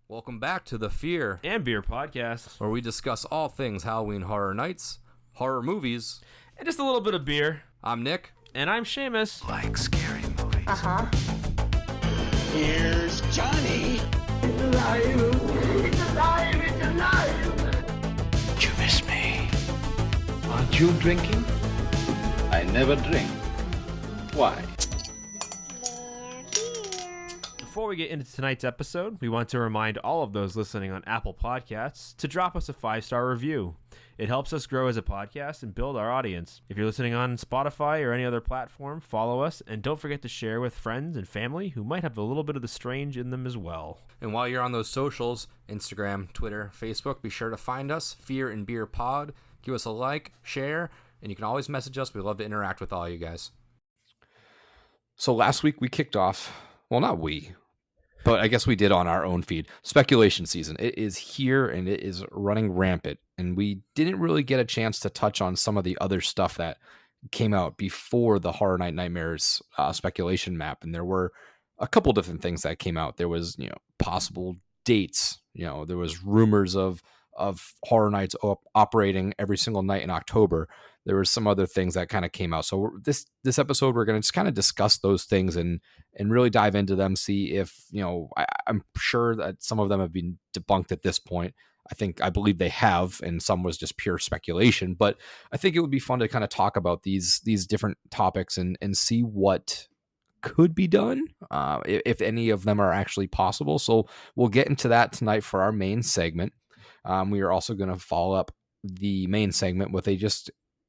Welcome back to the Fear and Beer podcast, where we discuss all things Halloween Horror Nights, horror movies, and just a little bit of beer. I'm Nick. And I'm Seamus. Like scary movies. Uh-huh. Here's Johnny. It's alive. It's alive. It's alive. Did you miss me? Aren't you drinking? I never drink. Why? Before we get into tonight's episode, we want to remind all of those listening on Apple Podcasts to drop us a 5-star review. It helps us grow as a podcast and build our audience. If you're listening on Spotify or any other platform, follow us, and don't forget to share with friends and family who might have a little bit of the strange in them as well. And while you're on those socials, Instagram, Twitter, Facebook, be sure to find us, Fear and Beer Pod. Give us a like, share, and you can always message us. We love to interact with all you guys. So last week we kicked off, well, not we, but I guess we did on our own feed, speculation season. It is here and it is running rampant. And we didn't really get a chance to touch on some of the other stuff that came out before the Horror Night Nightmares speculation map. And there were a couple different things that came out. There was, possible dates. There was rumors of Horror Nights operating every single night in October. There were some other things that kind of came out. So this episode, we're going to just kind of discuss those things and really dive into them, see if, I'm sure that some of them have been debunked at this point. I believe they have, and some was just pure speculation, but I think it would be fun to kind of talk about these different topics and see what could be done, if any of them are actually possible. So we'll get into that tonight for our main segment. We are also going to follow up the main segment with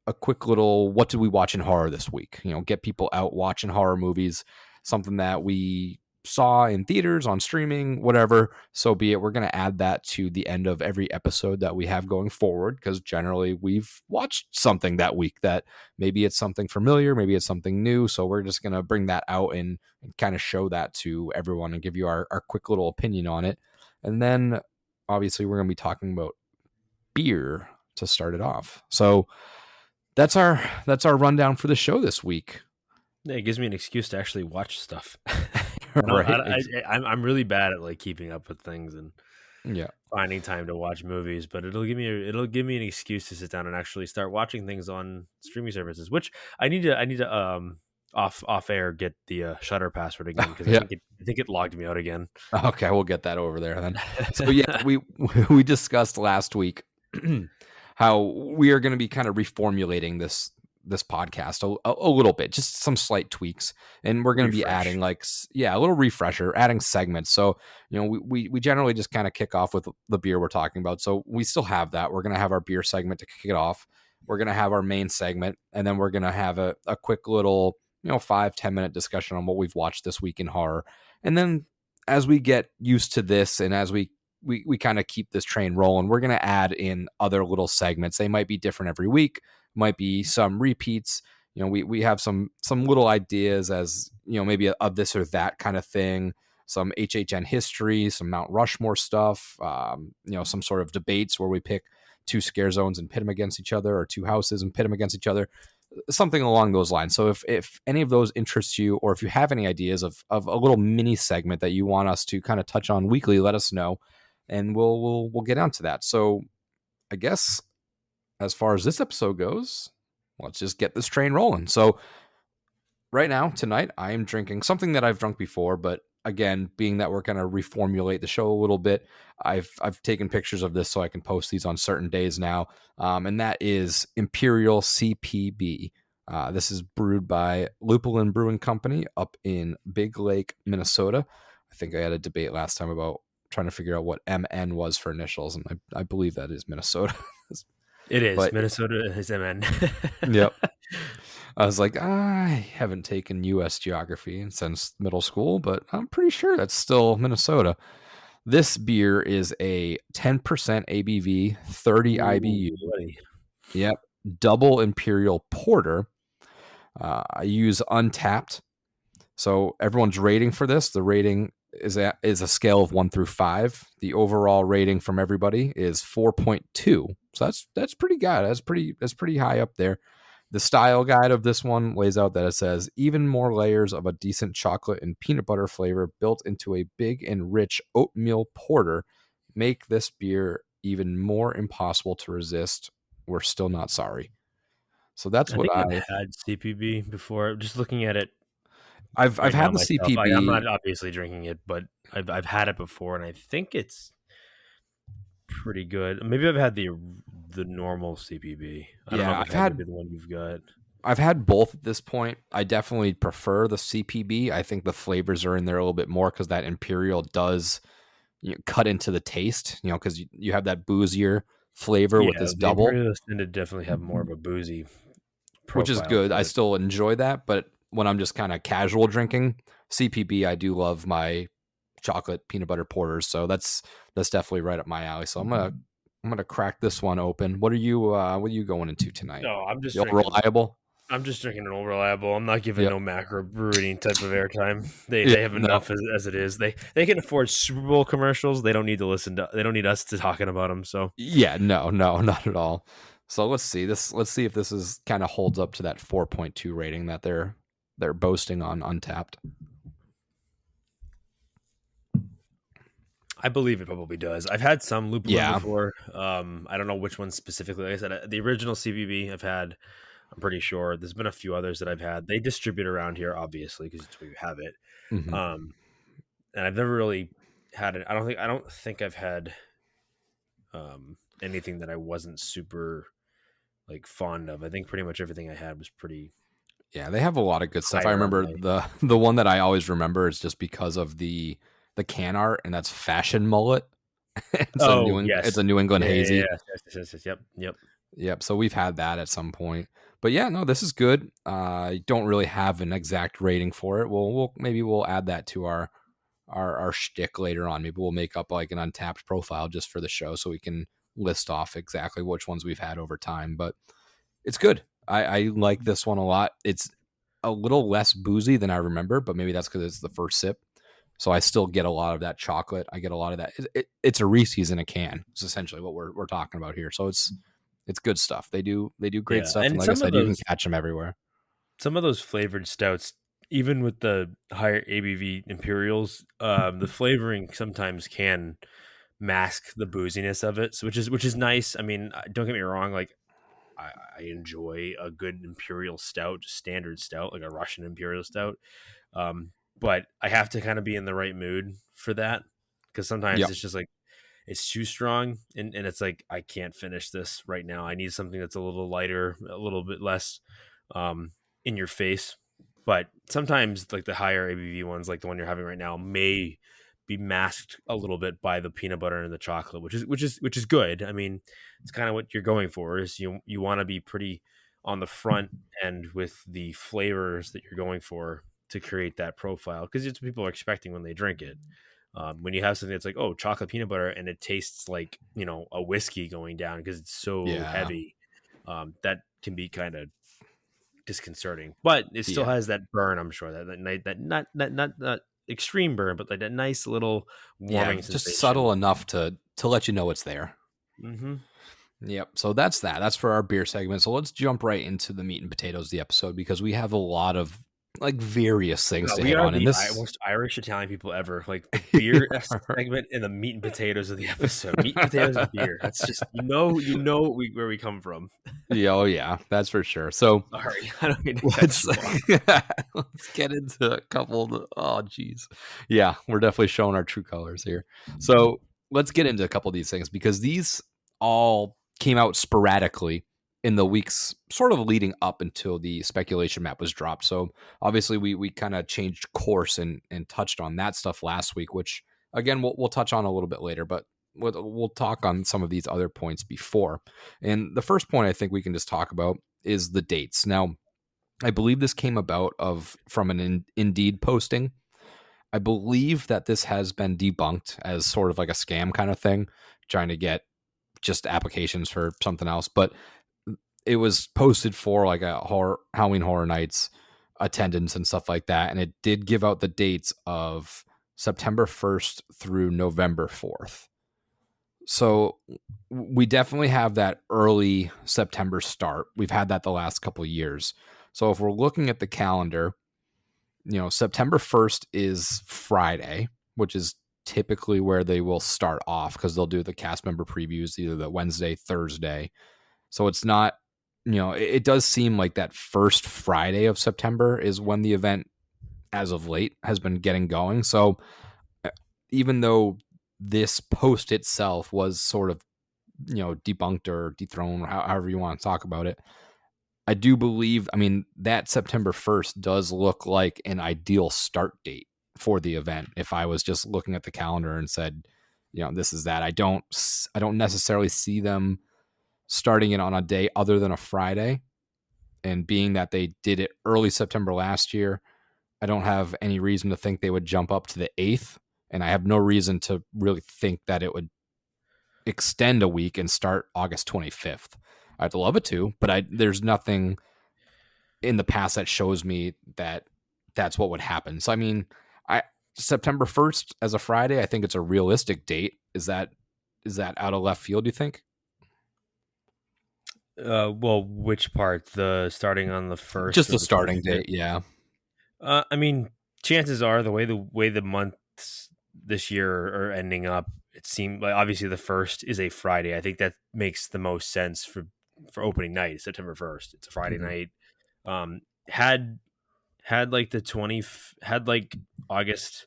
a quick little, what did we watch in horror this week? Get people out watching horror movies, something that we saw in theaters, on streaming, whatever. So be it. We're going to add that to the end of every episode that we have going forward, because generally we've watched something that week that maybe it's something familiar, maybe it's something new. So we're just going to bring that out and kind of show that to everyone and give you our quick little opinion on it. And then obviously we're going to be talking about beer to start it off. So that's our rundown for the show this week. Yeah, it gives me an excuse to actually watch stuff. Right. I'm really bad at keeping up with things and Yeah, finding time to watch movies, but it'll give me an excuse to sit down and actually start watching things on streaming services. Which I need to off air get the Shutter password again, because Yeah. I think it logged me out again. Okay, we'll get that over there then. So yeah, we discussed last week how we are going to be kind of reformulating this podcast a little bit, just some slight tweaks, and we're going to be adding a little refresher, adding segments. So we generally just kind of kick off with the beer we're talking about. So we still have that. We're going to have our beer segment to kick it off. We're going to have our main segment, and then we're going to have a quick little 5-10 minute discussion on what we've watched this week in horror. And then as we get used to this, and as we kind of keep this train rolling, we're going to add in other little segments. They might be different every week, might be some repeats. We have some little ideas as, maybe a this or that kind of thing, some HHN history, some Mount Rushmore stuff, some sort of debates where we pick 2 scare zones and pit them against each other, or 2 houses and pit them against each other, something along those lines. So if any of those interests you, or if you have any ideas of a little mini segment that you want us to kind of touch on weekly, let us know, and we'll get onto that. So I guess as far as this episode goes, let's just get this train rolling. So right now, tonight, I am drinking something that I've drunk before, but again, being that we're going to reformulate the show a little bit, I've taken pictures of this so I can post these on certain days now, and that is Imperial CPB. This is brewed by Lupulin Brewing Company up in Big Lake, Minnesota. I think I had a debate last time about trying to figure out what MN was for initials, and I believe that is Minnesota. It is. But Minnesota is MN. Yep. I was like, I haven't taken U.S. geography since middle school, but I'm pretty sure that's still Minnesota. This beer is a 10% ABV, 30 IBU. Buddy. Yep. Double Imperial Porter. I use Untapped. So everyone's rating for this, the rating is a scale of 1 through 5. The overall rating from everybody is 4.2. So that's pretty good. That's pretty high up there. The style guide of this one lays out that it says even more layers of a decent chocolate and peanut butter flavor built into a big and rich oatmeal porter make this beer even more impossible to resist. We're still not sorry. So that's I what think I've had CPB before. Just looking at it I've right now had the myself. I'm CPB. not obviously drinking it, but I've had it before, and I think it's pretty good. Maybe I've had the normal CPB. I don't know Yeah, if I've had maybe the one you've got. I've had both at this point. I definitely prefer the CPB. I think the flavors are in there a little bit more because that Imperial does cut into the taste, because you have that boozier flavor with Yeah, this the double, Imperials tend to definitely have more of a boozy which is profile good. to I it. still enjoy that, but when I'm just kind of casual drinking CPB, I do love my chocolate peanut butter porters. So that's definitely right up my alley. So I'm gonna crack this one open. What are you going into tonight? No, I'm just The old drinking. reliable. I'm just drinking an old reliable. I'm not giving Yep. no macro brewing type of airtime. They Yeah, have no. enough as it is. They can afford Super Bowl commercials. They don't need to listen to. They don't need us to talking about them. So Yeah, no, not at all. So let's see this. Let's see if this is kind of holds up to that 4.2 rating that they're boasting on Untapped. I believe it probably does. I've had some Lupulin Yeah. before. I don't know which one specifically. Like I said, the original CBB I've had. I'm pretty sure there's been a few others that I've had. They distribute around here, obviously, because it's where you have it. Mhm. And I've never really had it. I don't think I've had anything that I wasn't super like fond of. I think pretty much everything I had was pretty. Yeah, they have a lot of good stuff. I Higher on remember my- the one that I always remember is just because of the can art, and that's Fashion Mullet. It's yes, a New England hazy. Yep. Yep. So we've had that at some point. But yeah, no, this is good. I don't really have an exact rating for it. Maybe we'll add that to our shtick later on. Maybe we'll make up like an Untapped profile just for the show so we can list off exactly which ones we've had over time. But it's good. I like this one a lot. It's a little less boozy than I remember, but maybe that's because it's the first sip. So I still get a lot of that chocolate. I get a lot of that. It's a Reese's in a can. It's essentially what we're talking about here. So it's good stuff. They do great Yeah, stuff. and And like I some of said, you can those- catch them everywhere. Some of those flavored stouts, even with the higher ABV Imperials, the flavoring sometimes can mask the booziness of it, so which is nice. I mean, don't get me wrong. Like I enjoy a good Imperial stout, standard stout, like a Russian Imperial stout. But I have to kind of be in the right mood for that because sometimes Yep. it's just like it's too strong and it's like I can't finish this right now. I need something that's a little lighter, a little bit less in your face. But sometimes like the higher ABV ones, like the one you're having right now, may be masked a little bit by the peanut butter and the chocolate, which is good. I mean, it's kind of what you're going for is you want to be pretty on the front end with the flavors that you're going for to create that profile because it's what people are expecting when they drink it. When you have something that's like, oh, chocolate peanut butter, and it tastes like, a whiskey going down because it's so heavy, that can be kind of disconcerting. But it still has that burn, I'm sure, that not extreme burn, but like that nice little warming sensation. Just subtle enough to let you know it's there. Mm-hmm. Yep. So that's that. That's for our beer segment. So let's jump right into the meat and potatoes of the episode because we have a lot of like various things to We hit are on. the And this most Irish Italian people ever. Like the beer segment and the meat and potatoes of the episode. Meat and potatoes and beer. That's just where we come from. yeah, that's for sure. So Sorry, I don't mean to let's let's get into a couple of the, oh geez. Yeah, we're definitely showing our true colors here. So let's get into a couple of these things because these all came out sporadically in the weeks sort of leading up until the speculation map was dropped. So obviously we kind of changed course and touched on that stuff last week, which again, we'll touch on a little bit later, but we'll talk on some of these other points before. And the first point I think we can just talk about is the dates. Now, I believe this came about from an Indeed posting. I believe that this has been debunked as sort of like a scam kind of thing, trying to get just applications for something else. But it was posted for like a Halloween Horror Nights attendance and stuff like that. And it did give out the dates of September 1st through November 4th. So we definitely have that early September start. We've had that the last couple of years. So if we're looking at the calendar, September 1st is Friday, which is typically where they will start off because they'll do the cast member previews either the Wednesday, Thursday. So it's not, it does seem like that first Friday of September is when the event, as of late, has been getting going. So even though this post itself was sort of, debunked or dethroned, or however you want to talk about it, I do believe, that September 1st does look like an ideal start date for the event. If I was just looking at the calendar and said, this is that, I don't necessarily see them starting it on a day other than a Friday. And being that they did it early September last year, I don't have any reason to think they would jump up to the 8th. And I have no reason to really think that it would extend a week and start August 25th. I'd love it to, but there's nothing in the past that shows me that that's what would happen. So, September 1st as a Friday, I think it's a realistic date. Is that out of left field, do you think? Well, which part? The starting on the 1st? Just the starting date, yeah. Chances are the way the months this year are ending up, it seemed like obviously the 1st is a Friday. I think that makes the most sense for opening night, September 1st. It's a Friday night. Had like the 20, had like August,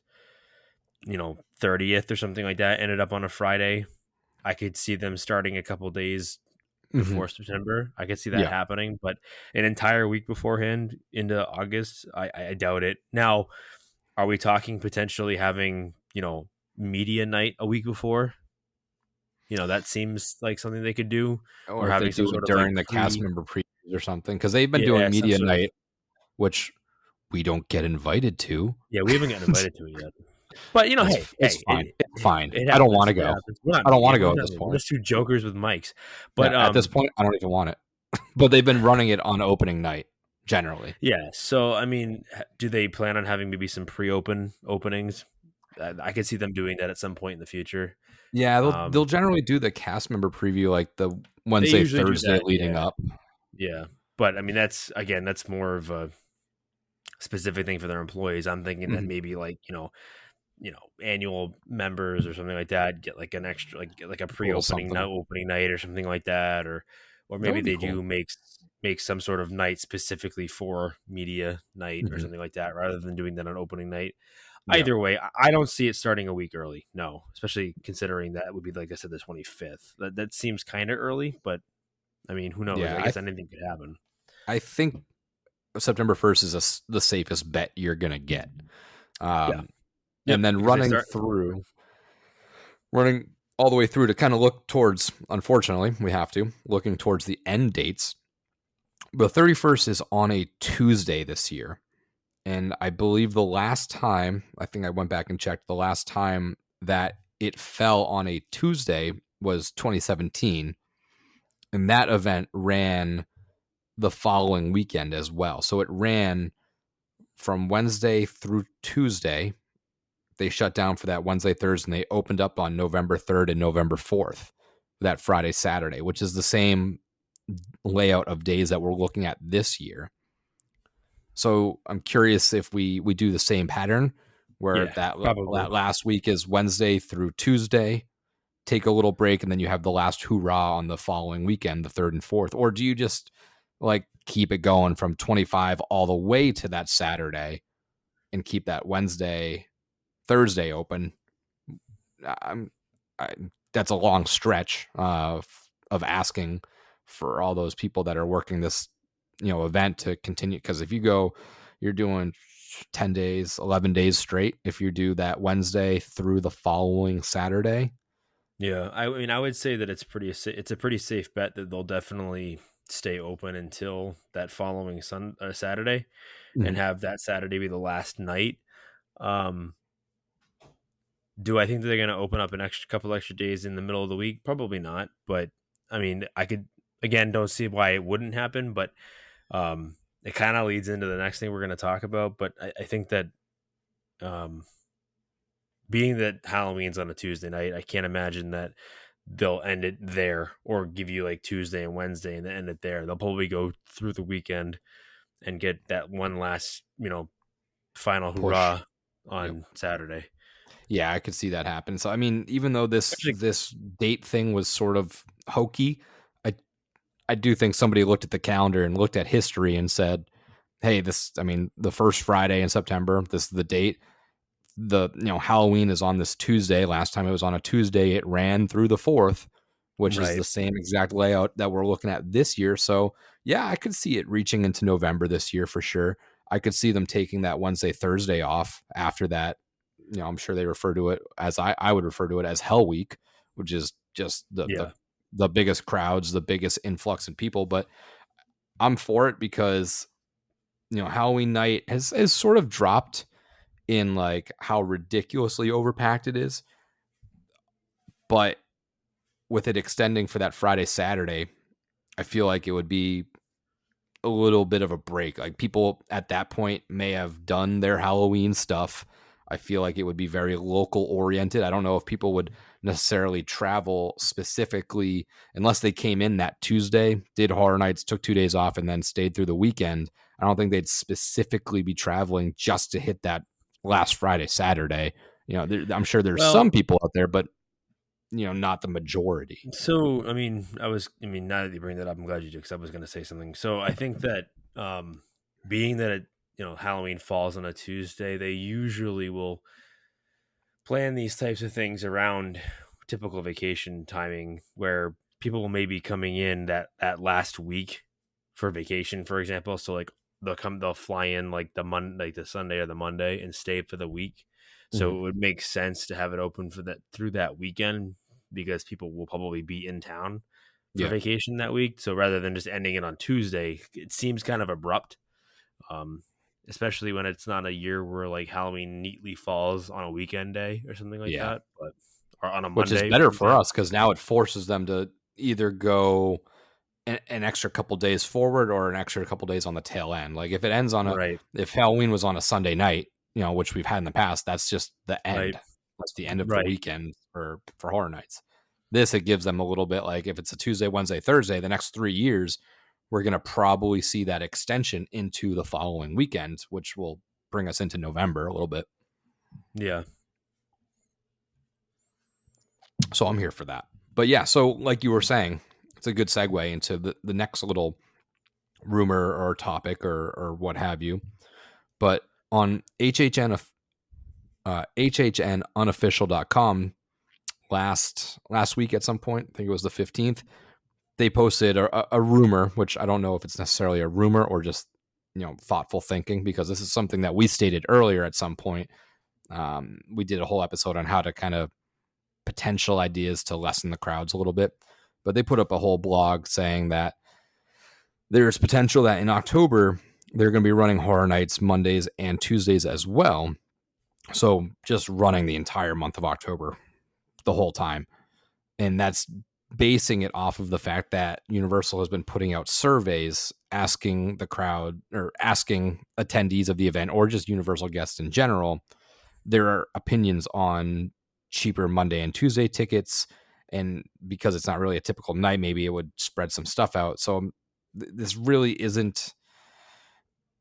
30th or something like that ended up on a Friday. I could see them starting a couple days before September. I could see that happening, but an entire week beforehand into August, I doubt it. Now, are we talking potentially having, media night a week before? That seems like something they could do, or having some sort of during the cast member previews or something, because they've been doing media night, which we don't get invited to. Yeah, we haven't gotten invited to it yet. But it's fine. It's fine. I don't want to go. I don't want to go at this point. We're just two jokers with mics. But at this point, I don't even want it. But they've been running it on opening night generally. Yeah. So do they plan on having maybe some openings? I could see them doing that at some point in the future. Yeah, they'll generally do the cast member preview like the Wednesday, Thursday leading up. Yeah, but that's more of a specific thing for their employees. I'm thinking that maybe like annual members or something like that get like an extra like a pre-opening opening night or something like that, or maybe they do make some sort of night specifically for media night or something like that, rather than doing that on opening night. Yeah. Either way, I don't see it starting a week early. No, especially considering that would be, like I said, the 25th. That seems kind of early, but who knows? Yeah, I guess anything could happen. I think September 1st is the safest bet you're gonna get. And then running all the way through to kind of look towards, unfortunately, we have to, looking towards the end dates. The 31st is on a Tuesday this year. And I believe the last time, I think I went back and checked, the last time that it fell on a Tuesday was 2017. And that event ran the following weekend as well. So it ran from Wednesday through Tuesday. They shut down for that Wednesday, Thursday, and they opened up on November 3rd and November 4th, that Friday, Saturday, which is the same layout of days that we're looking at this year. So I'm curious if we do the same pattern where that last week is Wednesday through Tuesday, take a little break, and then you have the last hoorah on the following weekend, the 3rd and 4th. Or do you just like keep it going from 25 all the way to that Saturday and keep that Wednesday, Thursday open? That's a long stretch of asking for all those people that are working this event to continue, because if you're doing 10 days, 11 days straight, if you do that Wednesday through the following Saturday. Yeah, I would say that it's a pretty safe bet that they'll definitely stay open until that following Saturday, and have that Saturday be the last night. Do I think that they're going to open up an couple extra days in the middle of the week? Probably not, but I could, again, don't see why it wouldn't happen, but it kind of leads into the next thing we're going to talk about. But I think that being that Halloween's on a Tuesday night, I can't imagine that they'll end it there, or give you like Tuesday and Wednesday and then end it there. They'll probably go through the weekend and get that one last, final Push. hurrah on Saturday. Yeah, I could see that happen. So I mean, even though this date thing was sort of hokey, I do think somebody looked at the calendar and looked at history and said, "Hey, the first Friday in September, this is the date. Halloween is on this Tuesday. Last time it was on a Tuesday, it ran through the 4th, which is the same exact layout that we're looking at this year. So yeah, I could see it reaching into November this year for sure. I could see them taking that Wednesday, Thursday off after that. I'm sure they refer to it as I would refer to it as Hell Week, which is just the biggest crowds, the biggest influx in people. But I'm for it because Halloween night has sort of dropped in like how ridiculously overpacked it is. But with it extending for that Friday, Saturday, I feel like it would be a little bit of a break. Like people at that point may have done their Halloween stuff. I feel like it would be very local oriented. I don't know if people would necessarily travel specifically unless they came in that Tuesday, did Horror Nights, took 2 days off, and then stayed through the weekend. I don't think they'd specifically be traveling just to hit that last Friday, Saturday. I'm sure there's some people out there, but not the majority. So, now that you bring that up, I'm glad you did, because I was going to say something. So I think that being that Halloween falls on a Tuesday, they usually will plan these types of things around typical vacation timing, where people will maybe coming in that last week for vacation, for example. So like they'll fly in like the Sunday or the Monday and stay for the week. So it would make sense to have it open through that weekend, because people will probably be in town for vacation that week. So rather than just ending it on Tuesday, it seems kind of abrupt, especially when it's not a year where like Halloween neatly falls on a weekend day or something like that, or on a Monday. Which is better for us because now it forces them to either go an extra couple days forward or an extra couple days on the tail end. Like if it ends on if Halloween was on a Sunday night, which we've had in the past, that's just the end. Right. That's the end of the weekend for Horror Nights. It gives them a little bit like if it's a Tuesday, Wednesday, Thursday, the next 3 years, we're going to probably see that extension into the following weekend, which will bring us into November a little bit. Yeah. So I'm here for that. But yeah, so like you were saying, it's a good segue into the next little rumor or topic or what have you. But on hhnunofficial.com last week at some point, I think it was the 15th, they posted a rumor, which I don't know if it's necessarily a rumor or just thoughtful thinking, because this is something that we stated earlier at some point. We did a whole episode on how to kind of potential ideas to lessen the crowds a little bit, but they put up a whole blog saying that there's potential that in October they're going to be running Horror Nights Mondays and Tuesdays as well. So just running the entire month of October the whole time. And that's basing it off of the fact that Universal has been putting out surveys asking the crowd or asking attendees of the event or just Universal guests in general their opinions on cheaper Monday and Tuesday tickets. And because it's not really a typical night, maybe it would spread some stuff out. So this really isn't,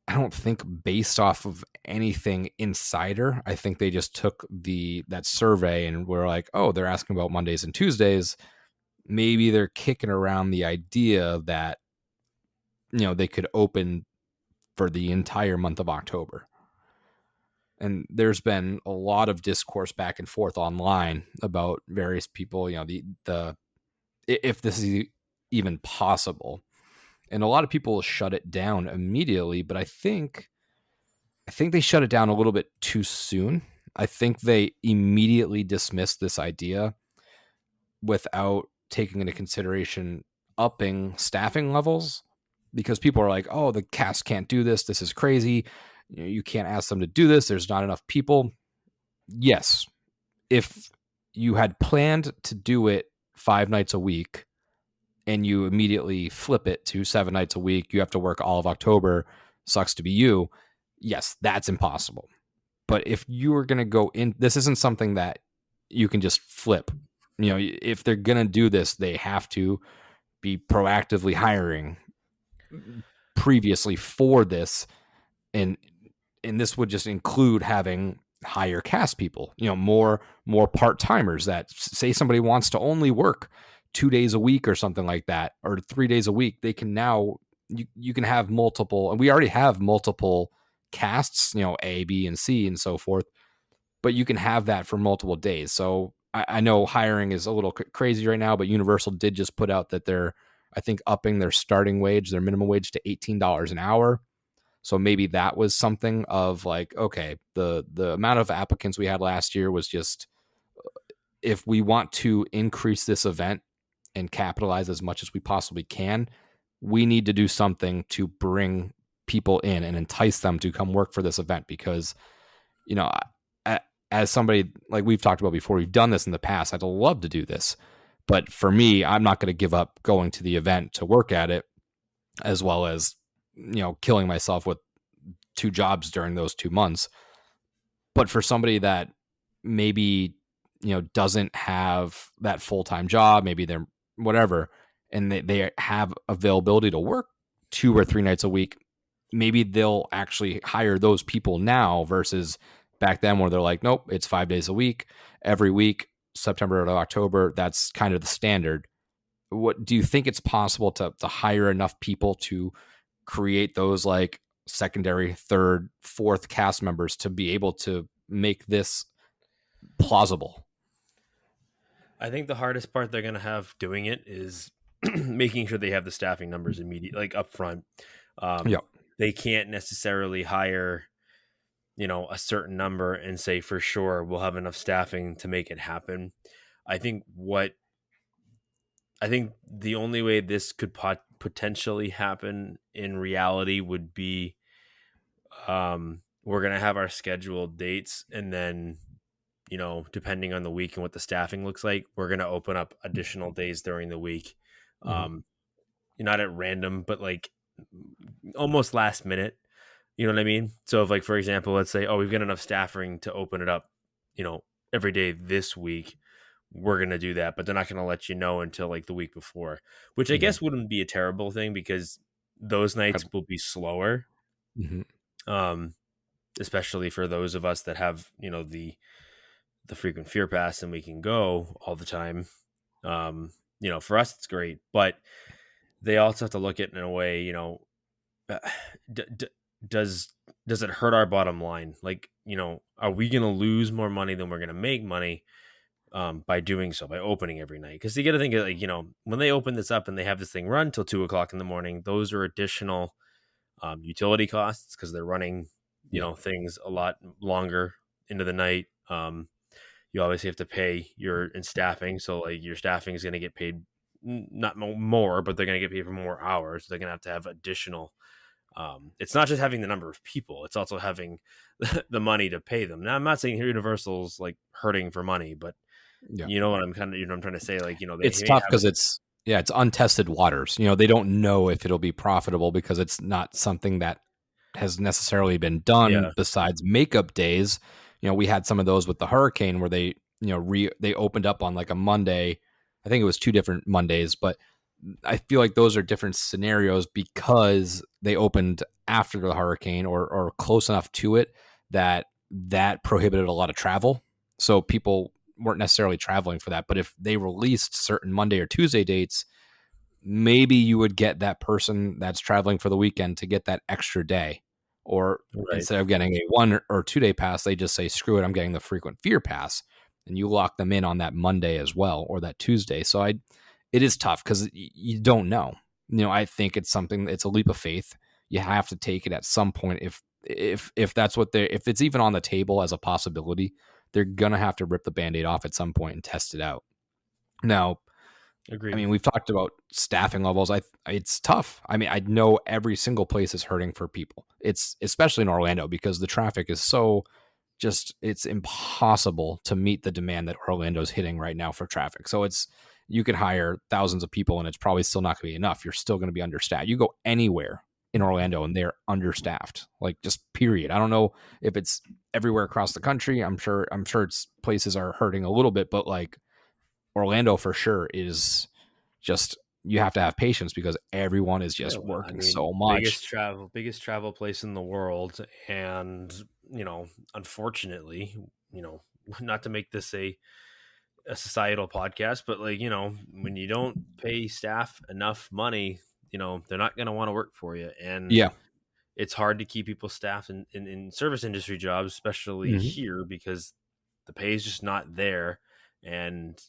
I don't think, based off of anything insider. I think they just took that survey and were like, oh, they're asking about Mondays and Tuesdays. Maybe they're kicking around the idea that, they could open for the entire month of October. And there's been a lot of discourse back and forth online about various people, if this is even possible. And a lot of people shut it down immediately, but I think they shut it down a little bit too soon. I think they immediately dismissed this idea without taking into consideration upping staffing levels, because people are like, oh, the cast can't do this. This is crazy. You can't ask them to do this. There's not enough people. Yes. If you had planned to do it 5 nights a week, and you immediately flip it to 7 nights a week, you have to work all of October, sucks to be you. Yes, that's impossible. But if you were going to go in, this isn't something that you can just flip if they're going to do this, they have to be proactively hiring previously for this. And this would just include having higher cast people, more part-timers that say somebody wants to only work 2 days a week or something like that, or 3 days a week. They can now, you can have multiple, and we already have multiple casts, A, B, and C and so forth, but you can have that for multiple days. So I know hiring is a little crazy right now, but Universal did just put out that they're, I think, upping their starting wage, their minimum wage, to $18 an hour. So maybe that was something of like, okay, the amount of applicants we had last year was just, if we want to increase this event and capitalize as much as we possibly can, we need to do something to bring people in and entice them to come work for this event. Because, as somebody, like we've talked about before, we've done this in the past. I'd love to do this, but for me, I'm not going to give up going to the event to work at it, as well as, killing myself with 2 jobs during those 2 months. But for somebody that maybe, doesn't have that full-time job, maybe they're whatever, and they have availability to work 2 or 3 nights a week, maybe they'll actually hire those people now versus back then where they're like, nope, it's 5 days a week, every week, September to October. That's kind of the standard. What do you think it's possible to hire enough people to create those like secondary, third, fourth cast members to be able to make this plausible? I think the hardest part they're going to have doing it is making sure they have the staffing numbers immediately, like up front. They can't necessarily hire, a certain number and say for sure we'll have enough staffing to make it happen. I think the only way this could potentially happen in reality would be we're going to have our scheduled dates, and then, depending on the week and what the staffing looks like, we're going to open up additional days during the week. Not at random, but like almost last minute. You know what I mean? So if, like, for example, let's say, we've got enough staffing to open it up, every day this week, we're going to do that, but they're not going to let you know until like the week before, which I guess wouldn't be a terrible thing because those nights will be slower. Especially for those of us that have, the frequent fear pass and we can go all the time. For us, it's great, but they also have to look at it in a way, does it hurt our bottom line? Like, are we going to lose more money than we're going to make money by doing so, by opening every night? Because you got to think, like, when they open this up and they have this thing run till 2:00 in the morning, those are additional utility costs because they're running, things a lot longer into the night. You obviously have to pay your staffing. So like your staffing is going to get paid not more, but they're going to get paid for more hours. They're going to have additional. It's not just having the number of people; it's also having the money to pay them. Now, I'm not saying Universal's like hurting for money, but you know what I'm kind of, I'm trying to say, like, it's tough because it's untested waters. They don't know if it'll be profitable because it's not something that has necessarily been done besides makeup days. We had some of those with the hurricane where they, they opened up on like a Monday. I think it was 2 different Mondays, but I feel like those are different scenarios because they opened after the hurricane or close enough to it that prohibited a lot of travel. So people weren't necessarily traveling for that. But if they released certain Monday or Tuesday dates, maybe you would get that person that's traveling for the weekend to get that extra day. Or instead of getting a 1 or 2 day pass, they just say, screw it, I'm getting the frequent fear pass. And you lock them in on that Monday as well, or that Tuesday. So it is tough because you don't know. I think it's a leap of faith. You have to take it at some point. If that's what if it's even on the table as a possibility, they're going to have to rip the Band-Aid off at some point and test it out. Now, agreed. I mean, we've talked about staffing levels. It's tough. I mean, I know every single place is hurting for people. It's especially in Orlando because the traffic is so it's impossible to meet the demand that Orlando's hitting right now for traffic. So you could hire thousands of people and it's probably still not going to be enough. You're still going to be understaffed. You go anywhere in Orlando and they're understaffed, like just period. I don't know if it's everywhere across the country. I'm sure it's places are hurting a little bit, but like Orlando for sure is just, you have to have patience because everyone is just working so much. biggest travel place in the world, and unfortunately, you know, not to make this a societal podcast, but like, when you don't pay staff enough money, they're not going to want to work for you. And Yeah. it's hard to keep people staffed in service industry jobs, especially Mhm. here, because the pay is just not there. And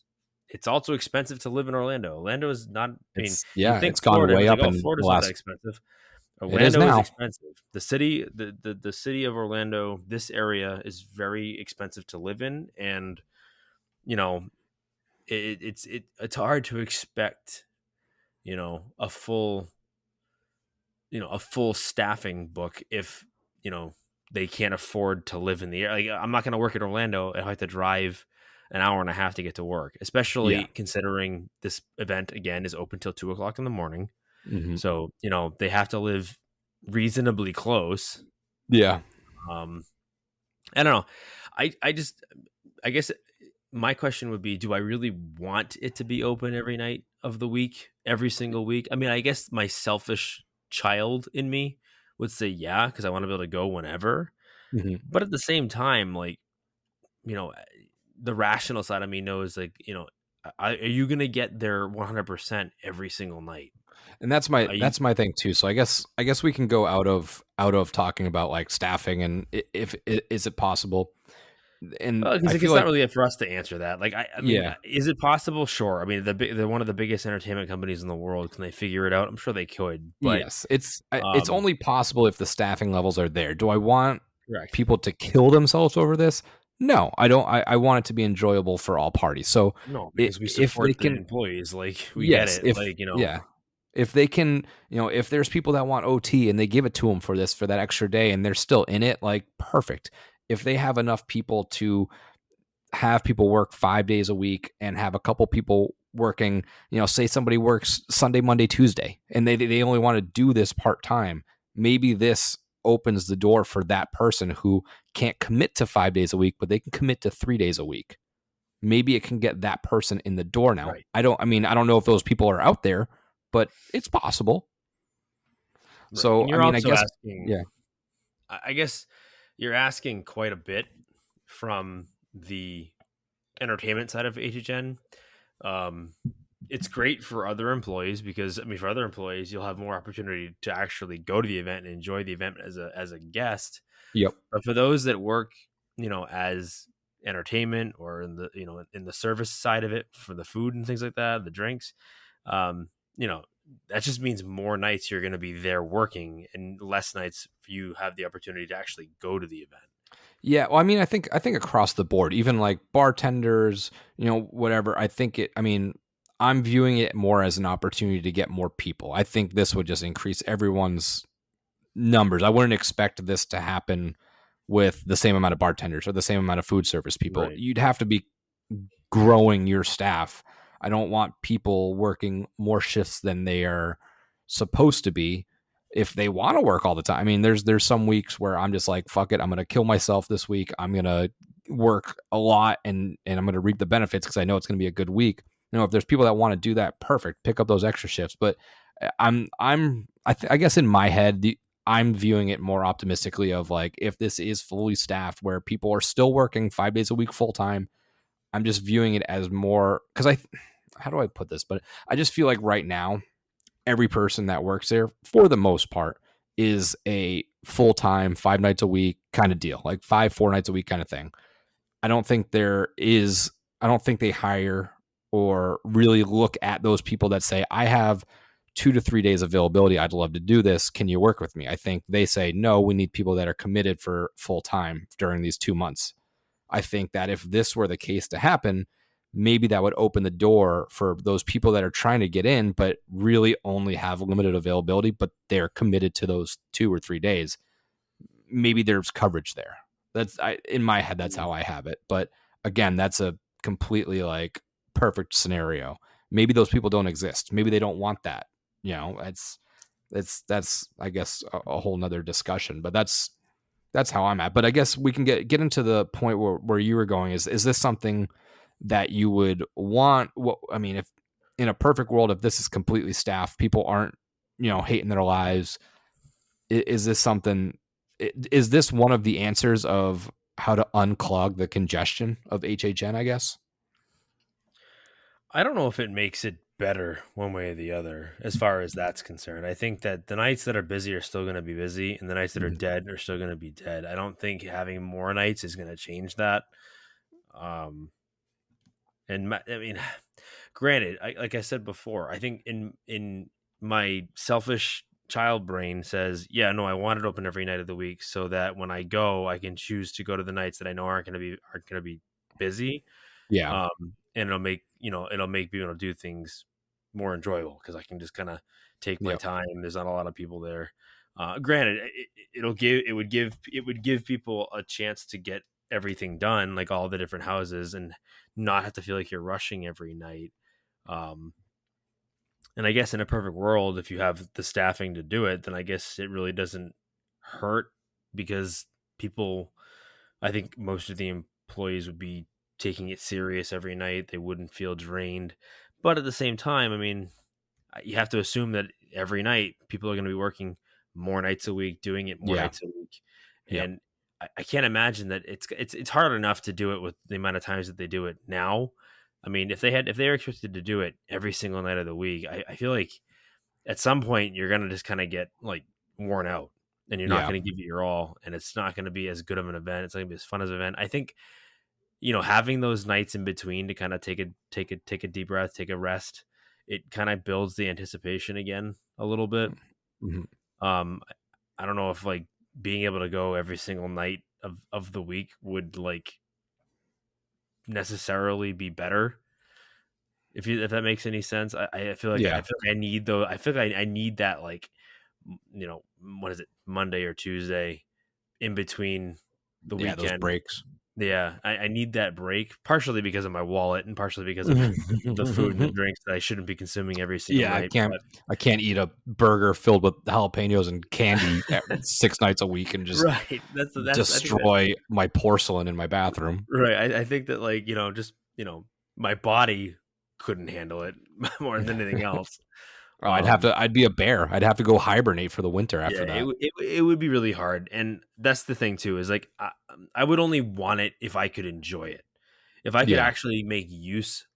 it's also expensive to live in Orlando. Orlando is not, you'd think It's gone Florida, way everyone's like, up oh, in the Florida's not that last. expensive. It is Orlando is now. expensive. The city, the city of Orlando, this area is very expensive to live in. And, it's hard to expect, a full staffing book if they can't afford to live in the area. Like, I'm not going to work in Orlando if I have to drive an hour and a half to get to work, especially Yeah. considering this event again is open till 2:00 in the morning. Mhm. So they have to live reasonably close. Yeah. I don't know. I guess my question would be, do I really want it to be open every night of the week, every single week? I mean, I guess my selfish child in me would say, yeah, because I want to be able to go whenever. Mhm. But at the same time, like, the rational side of me knows, like, are you going to get there 100% every single night? And that's Are you? my thing too. So I guess we can go out of talking about like staffing and if is it possible? And Because I it's feel not like, really for us to answer that. Like, I mean, yeah. is it possible? Sure. I mean, they're one of the biggest entertainment companies in the world. Can they figure it out? I'm sure they could. But Yes, it's um, only possible if the staffing levels are there. Do I want correct. people to kill themselves over this? No, I don't. I want it to be enjoyable for all parties. So No, because we if they support the can, employees. Like, we get yes, it. if Like, yeah, if they can, if there's people that want OT and they give it to them for that extra day and they're still in it, like perfect. If they have enough people to have people work 5 days a week and have a couple people working, say somebody works Sunday, Monday, Tuesday, and they only want to do this part time. Maybe this opens the door for that person who can't commit to 5 days a week, but they can commit to 3 days a week. Maybe it can get that person in the door now. right. I don't know if those people are out there, but it's possible. Right. So, And I you're mean, I also guess, asking, yeah. I guess you're asking quite a bit from the entertainment side of HHN. It's great for other employees because, I mean, for other employees, you'll have more opportunity to actually go to the event and enjoy the event as a guest. Yep. But for those that work, as entertainment or in the in the service side of it, for the food and things like that, the drinks, um, that just means more nights you're going to be there working and less nights you have the opportunity to actually go to the event. Yeah, well, I mean, I think across the board, even like bartenders, whatever. I mean, I'm viewing it more as an opportunity to get more people. I think this would just increase everyone's numbers. I wouldn't expect this to happen with the same amount of bartenders or the same amount of food service people. Right. You'd have to be growing your staff. I don't want people working more shifts than they are supposed to be if they want to work all the time. I mean, there's some weeks where I'm just like, fuck it, I'm going to kill myself this week. I'm going to work a lot and I'm going to reap the benefits because I know it's going to be a good week. If there's people that want to do that, perfect, pick up those extra shifts. But I guess in my head, I'm viewing it more optimistically of like, if this is fully staffed where people are still working 5 days a week full time, I'm just viewing it as more because how do I put this? But I just feel like right now, every person that works there, for the most part, is a full time 5 nights a week kind of deal, like 4 nights a week kind of thing. I don't think they hire or really look at those people that say, I have 2 to 3 days availability. I'd love to do this. Can you work with me? I think they say, no, we need people that are committed for full time during these 2 months. I think that if this were the case to happen, maybe that would open the door for those people that are trying to get in, but really only have limited availability, but they're committed to those 2 or 3 days. Maybe there's coverage there. In my head, that's how I have it. But again, that's a completely like perfect scenario. Maybe those people don't exist. Maybe they don't want that. That's I guess a whole nother discussion, but that's how I'm at. But I guess we can get into the point where you were going. Is this something that you would want. I mean, if in a perfect world, if this is completely staffed, people aren't, hating their lives. Is this something? Is this one of the answers of how to unclog the congestion of HHN? I guess. I don't know if it makes it better one way or the other as far as that's concerned. I think that the nights that are busy are still going to be busy, and the nights that are dead are still going to be dead. I don't think having more nights is going to change that. I mean, granted, like I said before, I think in my selfish child brain says, yeah, no, I want it open every night of the week so that when I go, I can choose to go to the nights that I know aren't going to be busy. Yeah. And it'll make being able to do things more enjoyable because I can just kind of take my time. There's not a lot of people there. Granted, it would give people a chance to get everything done, like all the different houses, and not have to feel like you're rushing every night. And I guess in a perfect world, if you have the staffing to do it, then I guess it really doesn't hurt because people, I think most of the employees would be taking it serious every night. They wouldn't feel drained. But at the same time, I mean, you have to assume that every night people are going to be working more nights a week, doing it more nights a week. And I can't imagine that it's hard enough to do it with the amount of times that they do it now. I mean, if they were expected to do it every single night of the week, I feel like at some point you're going to just kind of get like worn out and you're not going to give it your all, and it's not going to be as good of an event. It's not going to be as fun as an event. I think, having those nights in between to kind of take a deep breath, take a rest, it kind of builds the anticipation again a little bit. Mm-hmm. I don't know if like being able to go every single night of the week would like necessarily be better. If that makes any sense. I feel like I need I need that, like, what is it, Monday or Tuesday in between the weekend. Those breaks. Yeah, I need that break, partially because of my wallet and partially because of the food and the drinks that I shouldn't be consuming every single night. I can't eat a burger filled with jalapenos and candy 6 nights a week and just That's destroy my porcelain in my bathroom. Right. I think that, like, my body couldn't handle it more than anything else. I'd be a bear. I'd have to go hibernate for the winter after that. It would be really hard. And that's the thing too, is like, I would only want it if I could enjoy it. If I could actually make use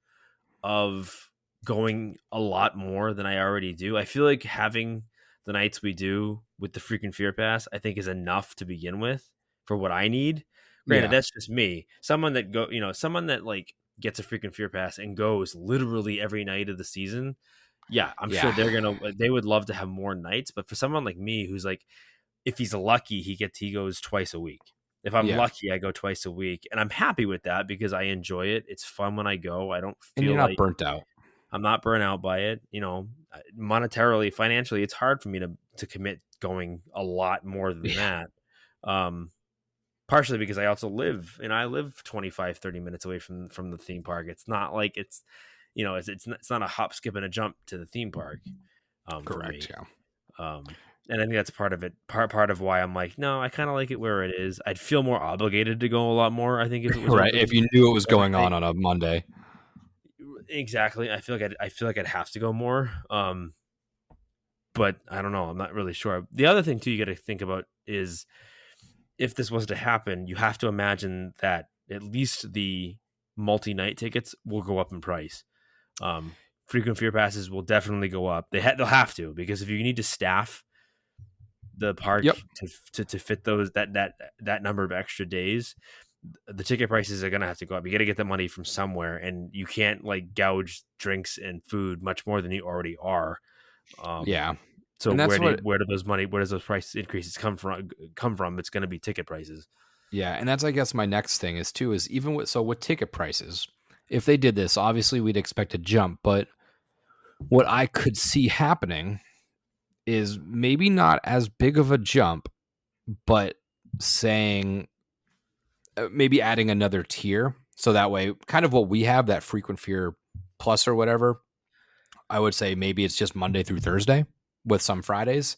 of going a lot more than I already do. I feel like having the nights we do with the freaking Fear Pass, I think is enough to begin with for what I need. Granted, that's just me. Someone that like gets a freaking Fear Pass and goes literally every night of the season. Yeah, I'm sure they would love to have more nights, but for someone like me who's like, if he's lucky, he goes twice a week. If I'm lucky, I go twice a week, and I'm happy with that because I enjoy it. It's fun when I go. I don't feel and you're not burnt out. I'm not burnt out by it. Monetarily, financially, it's hard for me to commit going a lot more than that. Partially because I also live 25, 30 minutes away from the theme park. It's not like it's not a hop, skip, and a jump to the theme park. Correct. Yeah. And I think that's part of it. Part of why I'm like, no, I kind of like it where it is. I'd feel more obligated to go a lot more, I think, if it was right. If you knew it was going on a Monday. Exactly. I feel like I'd have to go more. But I don't know. I'm not really sure. The other thing too you got to think about is, if this was to happen, you have to imagine that at least the multi-night tickets will go up in price. Frequent Fear Passes will definitely go up. They'll have to, because if you need to staff the park to fit those that number of extra days, the ticket prices are going to have to go up. You got to get the money from somewhere, and you can't like gouge drinks and food much more than you already are. So where does those price increases come from? It's going to be ticket prices. Yeah, and that's, I guess, my next thing is even with ticket prices, if they did this, obviously we'd expect a jump, but what I could see happening is maybe not as big of a jump, but saying maybe adding another tier. So that way, kind of what we have, that Frequent Fear Plus or whatever, I would say maybe it's just Monday through Thursday with some Fridays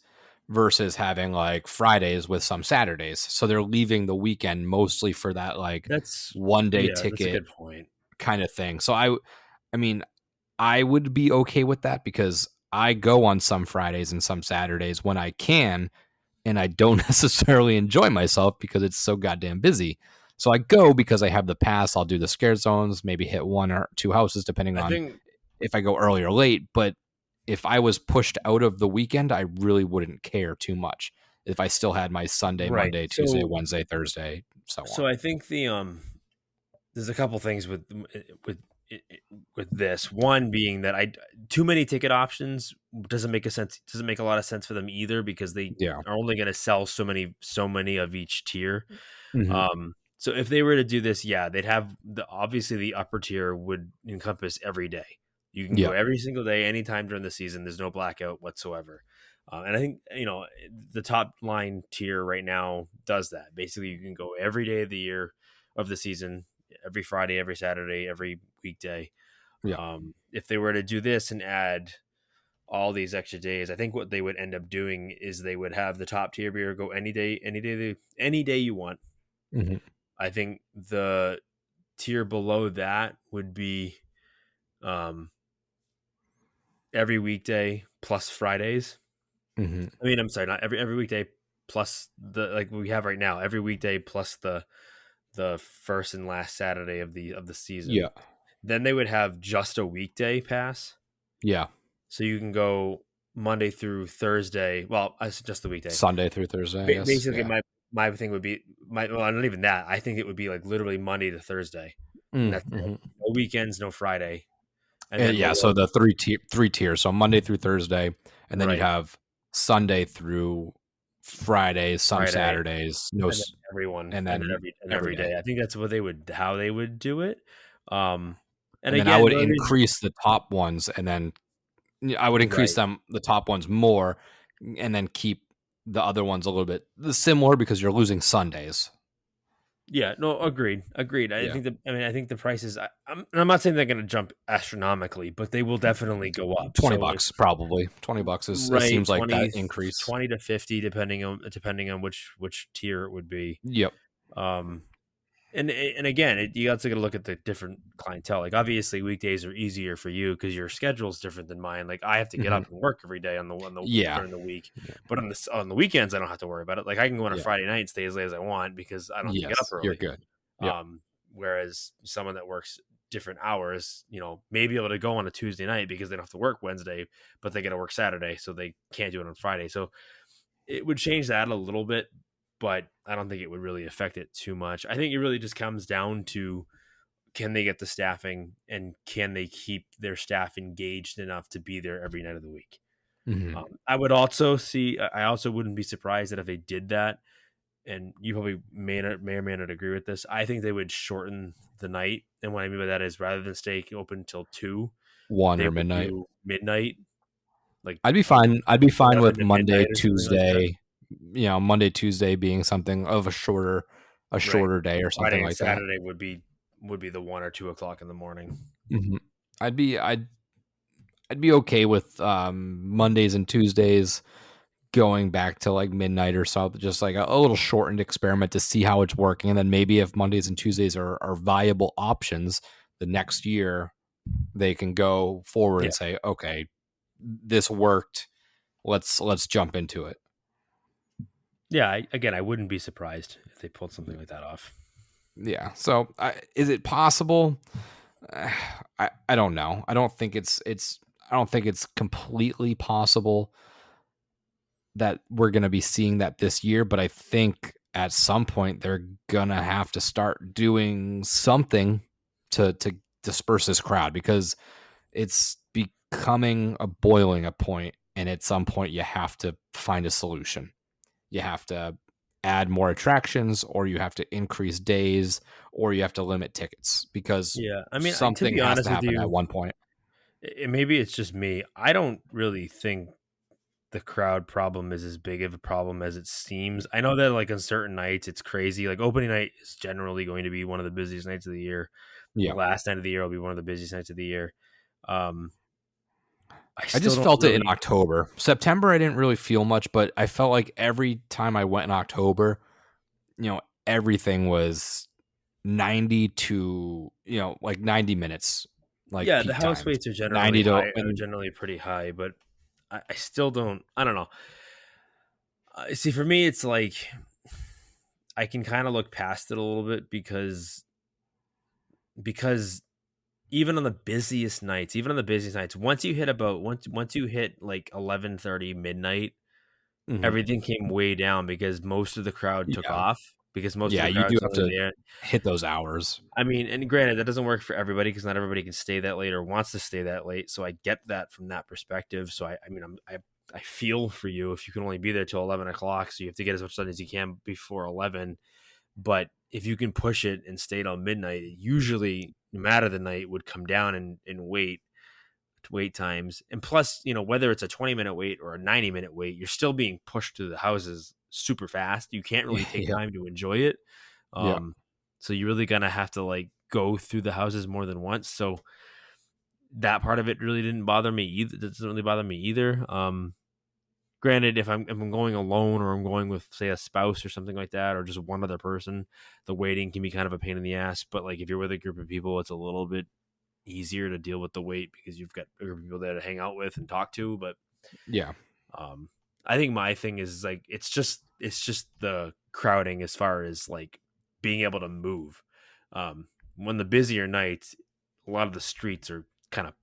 versus having like Fridays with some Saturdays. So they're leaving the weekend mostly for that, like, that's one day ticket. That's a good point. kind of thing. So I mean, I would be okay with that because I go on some Fridays and some Saturdays when I can, and I don't necessarily enjoy myself because it's so goddamn busy. So I go because I have the pass. I'll do the scare zones, maybe hit 1 or 2 houses depending I on think if I go early or late. But if I was pushed out of the weekend, I really wouldn't care too much if I still had my Sunday, right. Monday, Tuesday, Wednesday, Thursday, so on. So I think there's a couple things with this. One being that too many ticket options doesn't make a lot of sense for them either, because they Yeah. are only going to sell so many of each tier. Mhm. So if they were to do this, yeah, they'd have obviously the upper tier would encompass every day. You can go Yeah. every single day, anytime during the season. There's no blackout whatsoever. And I think, the top line tier right now does that. Basically, you can go every day of the year of the season, every Friday, every Saturday, every weekday. Yeah. If they were to do this and add all these extra days, I think what they would end up doing is they would have the top tier beer go any day you want. Mhm. I think the tier below that would be every weekday plus Fridays. Mhm. I mean, I'm sorry, not every weekday plus the like we have right now. Every weekday plus the first and last Saturday of the season. Yeah. Then they would have just a weekday pass, Yeah. so you can go Monday through Thursday. Well, I suggest the weekday. Sunday through Thursday, I guess. Basically, Yeah. my thing would be not even that. I think it would be like literally Monday to Thursday, and that's it. Mhm. No weekends, no Friday, and then Yeah, so the three tiers. So Monday through Thursday, and then you'd Right. have Sunday through Fridays, some Friday, Saturdays, and then everyone, and then every day. I think that's how they would do it. And then again, I would the only reason- increase the top ones, and then I would increase Right. the top ones more, and then keep the other ones a little bit similar because you're losing Sundays. Yeah, no, agreed. I Yeah. think the prices. I'm not saying they're going to jump astronomically, but they will definitely go up. $20 probably. $20 it seems like that increase. 20 to 50, depending on which tier it would be. Yep. And again, you got to look at the different clientele. Like obviously, weekdays are easier for you because your schedule is different than mine. Like I have to get up and work every day on the Yeah. during the week, but on the weekends I don't have to worry about it. Like I can go on a Yeah. Friday night and stay as late as I want because I don't have to get up early. You're good. Yep. Whereas someone that works different hours, may be able to go on a Tuesday night because they don't have to work Wednesday, but they got to work Saturday, so they can't do it on Friday. So it would change that a little bit, but I don't think it would really affect it too much. I think it really just comes down to, can they get the staffing and can they keep their staff engaged enough to be there every night of the week? Mhm. I also wouldn't be surprised that if they did that, and you probably may or may not agree with this, I think they would shorten the night. And what I mean by that is rather than stay open till 2, 1 they or would midnight. do midnight. Like I'd be fine with 11 to Monday, midnight or something like that. Tuesday. Monday, Tuesday being something of a shorter day or something Friday and like that. Saturday would be the 1 or 2 o'clock in the morning. Mhm. I'd be okay with Mondays and Tuesdays going back to like midnight or so, just like a little shortened experiment to see how it's working. And then maybe if Mondays and Tuesdays are viable options, the next year they can go forward and say, okay, this worked. Let's jump into it. Yeah, I wouldn't be surprised if they pulled something like that off. Yeah. So is it possible? I don't know. I don't think it's completely possible that we're going to be seeing that this year, but I think at some point they're going to have to start doing something to disperse this crowd, because it's becoming a boiling point, and at some point you have to find a solution. You have to add more attractions, or you have to increase days, or you have to limit tickets, because something to be has honest to happen with you, at one point. Maybe it's just me. I don't really think the crowd problem is as big of a problem as it seems. I know that like on certain nights it's crazy. Like opening night is generally going to be one of the busiest nights of the year. Yeah. The last night of the year will be one of the busiest nights of the year. I just felt it in October. September, I didn't really feel much, but I felt like every time I went in October, everything was 90 to, like 90 minutes, like Yeah, the peak house times. weights are generally 90 to, high, are and generally pretty high, but I still don't. I don't know. See, for me, it's like I can kind of look past it a little bit because even on the busiest nights, once you hit like 11:30 midnight, Mhm. everything came way down because most of the crowd took Yeah. off because most of Yeah, the you do crowd's have only to there. hit those hours. I mean, and granted, that doesn't work for everybody because not everybody can stay that late or wants to stay that late. So I get that from that perspective. So I mean, I feel for you if you can only be there till 11 o'clock, so you have to get as much done as you can before 11. But if you can push it and stay till midnight, usually no matter the night would come down in wait times. And plus, whether it's a 20-minute wait or a 90-minute wait, you're still being pushed through the houses super fast. You can't really take Yeah. time to enjoy it. Yeah. So you're really gonna have to like go through the houses more than once. So that part of it really didn't bother me either. That doesn't really bother me either. Granted, if I'm going alone or I'm going with say a spouse or something like that, or just one other person, the waiting can be kind of a pain in the ass. But like if you're with a group of people, it's a little bit easier to deal with the wait because you've got a group of people there to hang out with and talk to. But Yeah. I think my thing is like it's just the crowding as far as like being able to move. When the busier nights, a lot of the streets are kind of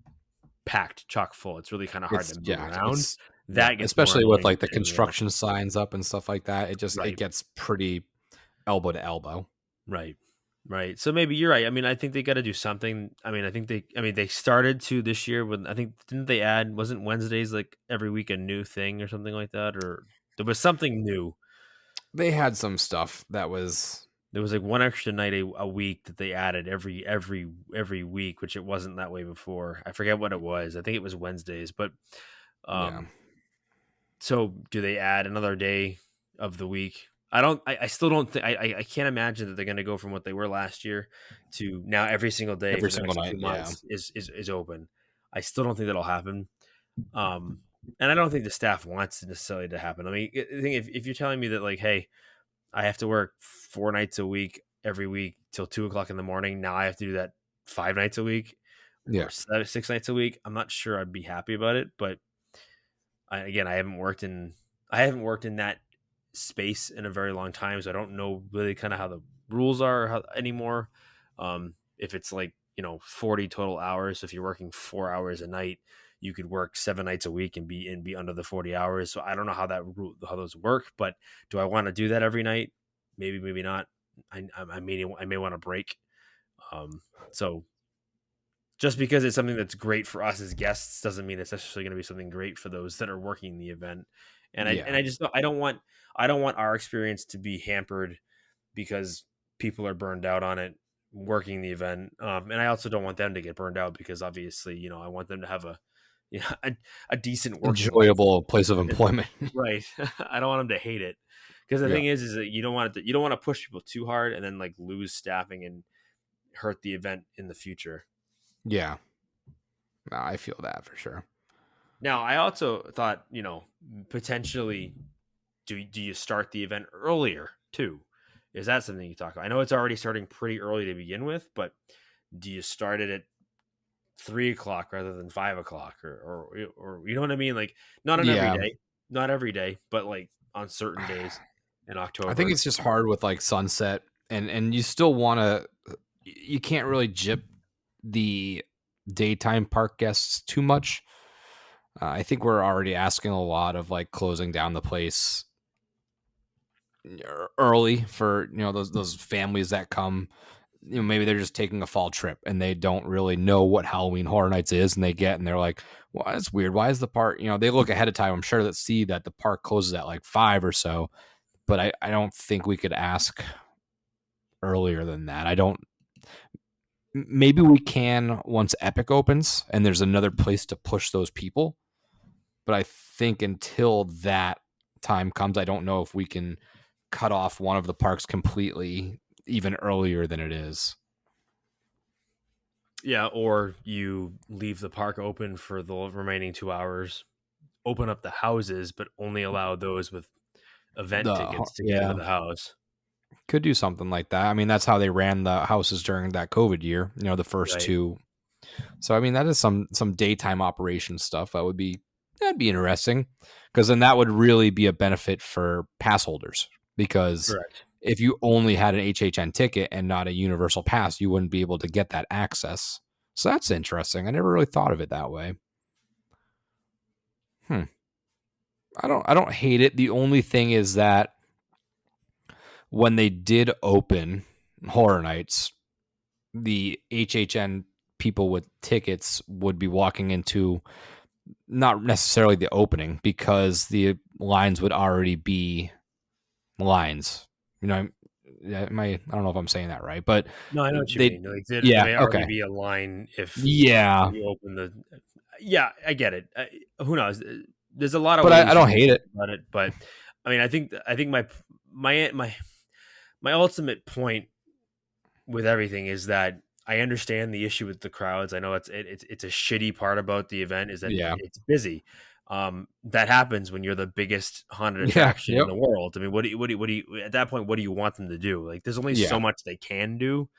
packed, chock full. It's really kind of hard to move around. That gets more Especially with annoying like the and pain in the ass. construction signs up and stuff like that. It Right, gets pretty elbow to elbow. right, right. So maybe you're right. I mean, I think they got to do something. I mean, they started to this year when I think didn't they add wasn't Wednesdays like every week a new thing or something like that, or there was something new. They had some stuff that was, There was like one extra night a week that they added every week, which it wasn't that way before. I forget what it was. I think it was Wednesdays, but yeah. um, so do they add another day of the week? I don't. I still don't think. I can't imagine that they're going to go from what they were last year to now every single day Every for the single next night. 2 months is open. I still don't think that'll happen. And I don't think the staff wants it necessarily to happen. I mean, I think if you're telling me that like, hey, I have to work 4 nights a week every week till 2 o'clock in the morning. Now I have to do that 5 nights a week Yeah. or 6 nights a week. I'm not sure I'd be happy about it, but I haven't worked in that space in a very long time, so I don't know really kind of how the rules are anymore. If it's like 40 total hours, so if you're working 4 hours a night, you could work 7 nights a week and be under the 40 hours. So I don't know how those work, but do I want to do that every night? Maybe, maybe not. I may want to break. So just because it's something that's great for us as guests doesn't mean it's necessarily going to be something great for those that are working the event. And Yeah. I just I don't want our experience to be hampered because people are burned out on it working the event. And I also don't want them to get burned out because obviously, I want them to have a decent working life. Enjoyable place of employment. Right. I don't want them to hate it. Because the Yeah. thing is that you don't want to push people too hard and then like lose staffing and hurt the event in the future. Yeah. I feel that for sure. Now, I also thought, potentially, do you start the event earlier too? Is that something you talk about? I know it's already starting pretty early to begin with, but do you start it at 3 o'clock rather than 5 o'clock, or you know what I mean? Like not every day, but like on certain days in October. I think it's just hard with like sunset, and you still want to. You can't really gyp the daytime park guests too much. I think we're already asking a lot of like closing down the place early for those families that come. Maybe they're just taking a fall trip and they don't really know what Halloween Horror Nights is, and they're like, well, that's weird. Why is the park? They look ahead of time. I'm sure that see that the park closes at like 5 or so, but I don't think we could ask earlier than that. Maybe we can once Epic opens and there's another place to push those people. But I think until that time comes, I don't know if we can cut off one of the parks completely even earlier than it is. Yeah, or you leave the park open for the remaining 2 hours, open up the houses, but only allow those with event tickets to get into the house. Could do something like that. I mean, that's how they ran the houses during that COVID year, the first Right. two. So, I mean, that is some daytime operation stuff. That'd be interesting, because then that would really be a benefit for pass holders, because Correct. if you only had an HHN ticket and not a universal pass, you wouldn't be able to get that access. So that's interesting. I never really thought of it that way. I don't hate it. The only thing is that when they did open Horror Nights, the HHN people with tickets would be walking into not necessarily the opening, because the lines would already be lines. I don't know if I'm saying that right, but No, I know what you they, mean. Like, there yeah, may already okay, be a line if yeah, you open the. Yeah, I get it. Who knows? There's a lot of but ways I don't you can hate think it. about it. But I mean, I think my ultimate point with everything is that I understand the issue with the crowds. I know it's a shitty part about the event is that Yeah, it's busy. That happens when you're the biggest haunted yeah, attraction yep, in the world. I mean, what do you at that point? What do you want them to do? Like, there's only so yeah, much they can do.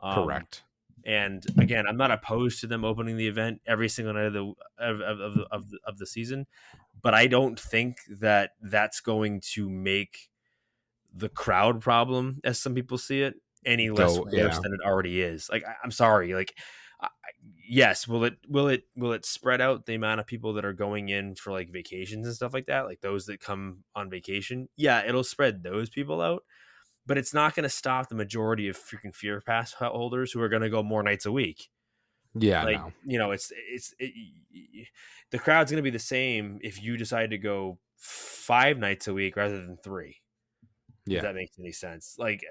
correct. And again, I'm not opposed to them opening the event every single night of the season, but I don't think that that's going to make the crowd problem, as some people see it, any less Go, worse yeah, than it already is. Like, I'm sorry, like, yes, will it spread out the amount of people that are going in for like vacations and stuff like that, like those that come on vacation? Yeah, it'll spread those people out, but it's not going to stop the majority of freaking Fear Pass holders who are going to go more nights a week. yeah, Like, no, the crowd's going to be the same if you decide to go 5 nights a week rather than 3. If yeah, that makes any sense. Like,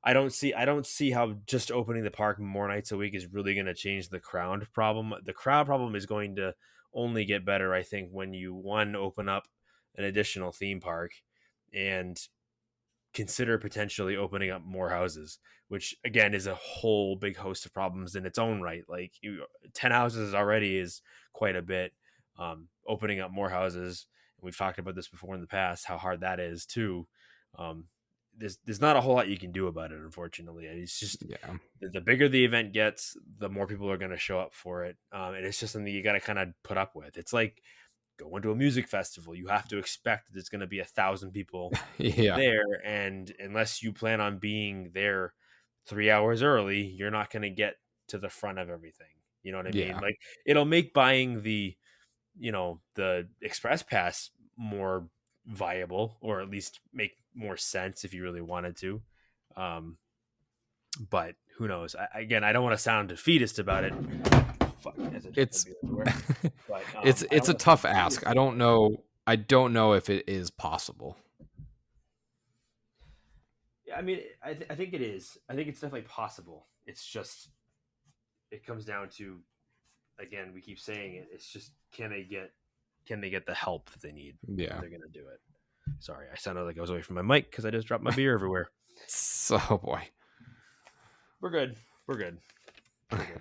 I don't see how just opening the park more nights a week is really going to change the crowd problem. The crowd problem is going to only get better, I think, when you open up an additional theme park and consider potentially opening up more houses, which again is a whole big host of problems in its own right. Like, 10 houses already is quite a bit. Opening up more houses, and we've talked about this before in the past, how hard that is too. There's not a whole lot you can do about it, unfortunately. It's just, yeah, the bigger the event gets, the more people are going to show up for it, and it's just something you got to kind of put up with. It's like going to a music festival. You have to expect that there's going to be 1,000 people yeah, there, and unless you plan on being there 3 hours early, you're not going to get to the front of everything. You know what I mean? yeah, Like, it'll make buying the express pass more viable, or at least make more sense if you really wanted to. But who knows? Again, I don't want to sound defeatist about it. Fuck, it's but, it's I don't a wanna tough sound ask. defeatist. I don't know if it is possible. Yeah, I mean, I think it is. I think it's definitely possible. It's just, it comes down to, again, we keep saying it. It's just, can they get the help that they need? Yeah. They're gonna do it. Sorry, I sounded like I was away from my mic because I just dropped my beer everywhere. So, boy. We're good. We're good.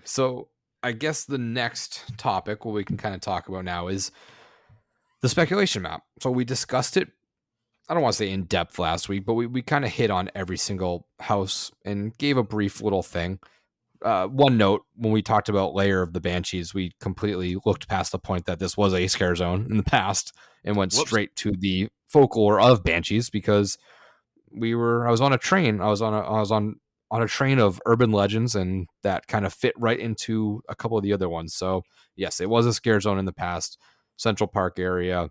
So I guess the next topic, what we can kind of talk about now, is the speculation map. So we discussed it, I don't want to say in depth last week, but we kind of hit on every single house and gave a brief little thing. One note, when we talked about Lair of the Banshees, we completely looked past the point that this was a scare zone in the past and went straight to the folklore of Banshees, because I was on a train. I was on a train of urban legends, and that kind of fit right into a couple of the other ones. So yes, it was a scare zone in the past. Central Park area,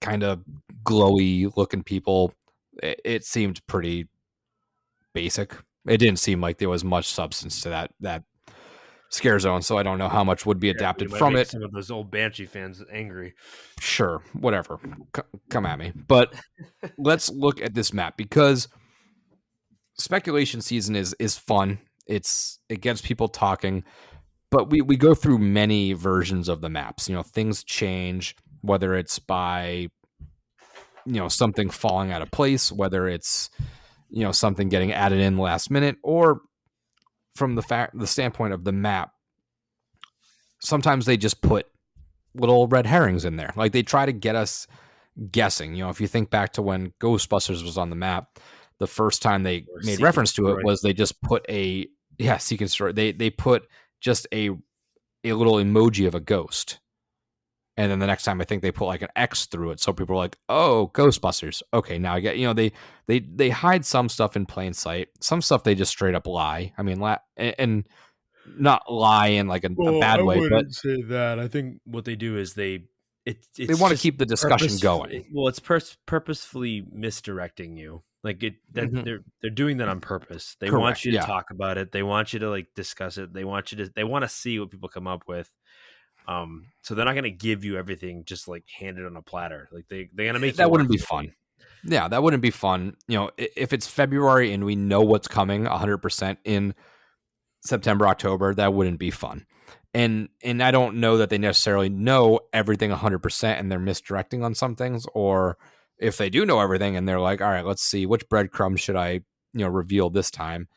kind of glowy looking people. It seemed pretty basic. It didn't seem like there was much substance to that scare zone. So I don't know how much would be adapted from make it. some of those old Banshee fans angry. Sure, whatever. Come at me. But let's look at this map, because speculation season is fun. It gets people talking, but we go through many versions of the maps. Things change, whether it's by something falling out of place, whether it's something getting added in last minute, or from the standpoint of the map, sometimes they just put little red herrings in there. Like, they try to get us guessing. If you think back to when Ghostbusters was on the map, the first time they Or made Seek and reference to it Destroy. was they just put Seek and Destroy. They put just a little emoji of a ghost. And then the next time I think they put like an X through it. So people are like, oh, Ghostbusters. Okay, now I get, they hide some stuff in plain sight. Some stuff they just straight up lie. I mean, and not lie in like a bad way, but say that. I think what they do is it's they want to just keep the discussion going. Well, it's purposefully misdirecting you. Like Mhm. they're doing that on purpose. They Correct, want you to yeah. talk about it. They want you to like discuss it. They want to see what people come up with. So they're not going to give you everything just like handed on a platter. Like they're going to make That you wouldn't work be for it. fun. Yeah, that wouldn't be fun. If it's February and we know what's coming 100% in September, October, that wouldn't be fun. And I don't know that they necessarily know everything 100% and they're misdirecting on some things, or if they do know everything and they're like, all right, let's see which breadcrumbs should I, reveal this time.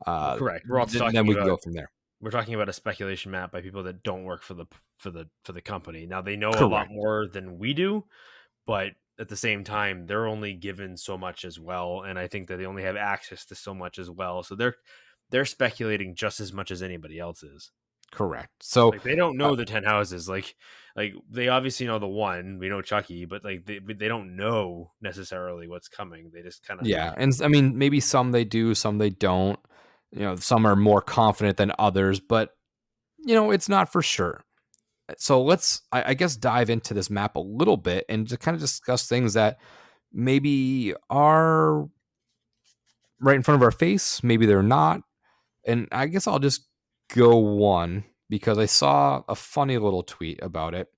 Correct. We're also Then we can go from there. we're talking about a speculation map by people that don't work for the company. Now they know a lot Correct. more than we do, but at the same time, they're only given so much as well, and I think that they only have access to so much as well. So they're speculating just as much as anybody else is. Correct. So Like they don't know the 10 houses. Like they obviously know the one. We know Chucky, but like they don't know necessarily what's coming. They just kind of yeah, and I mean maybe some they do, some they don't. Some are more confident than others, but it's not for sure. So let's, I guess, dive into this map a little bit and just kind of discuss things that maybe are right in front of our face. Maybe they're not. And I guess I'll just go one because I saw a funny little tweet about it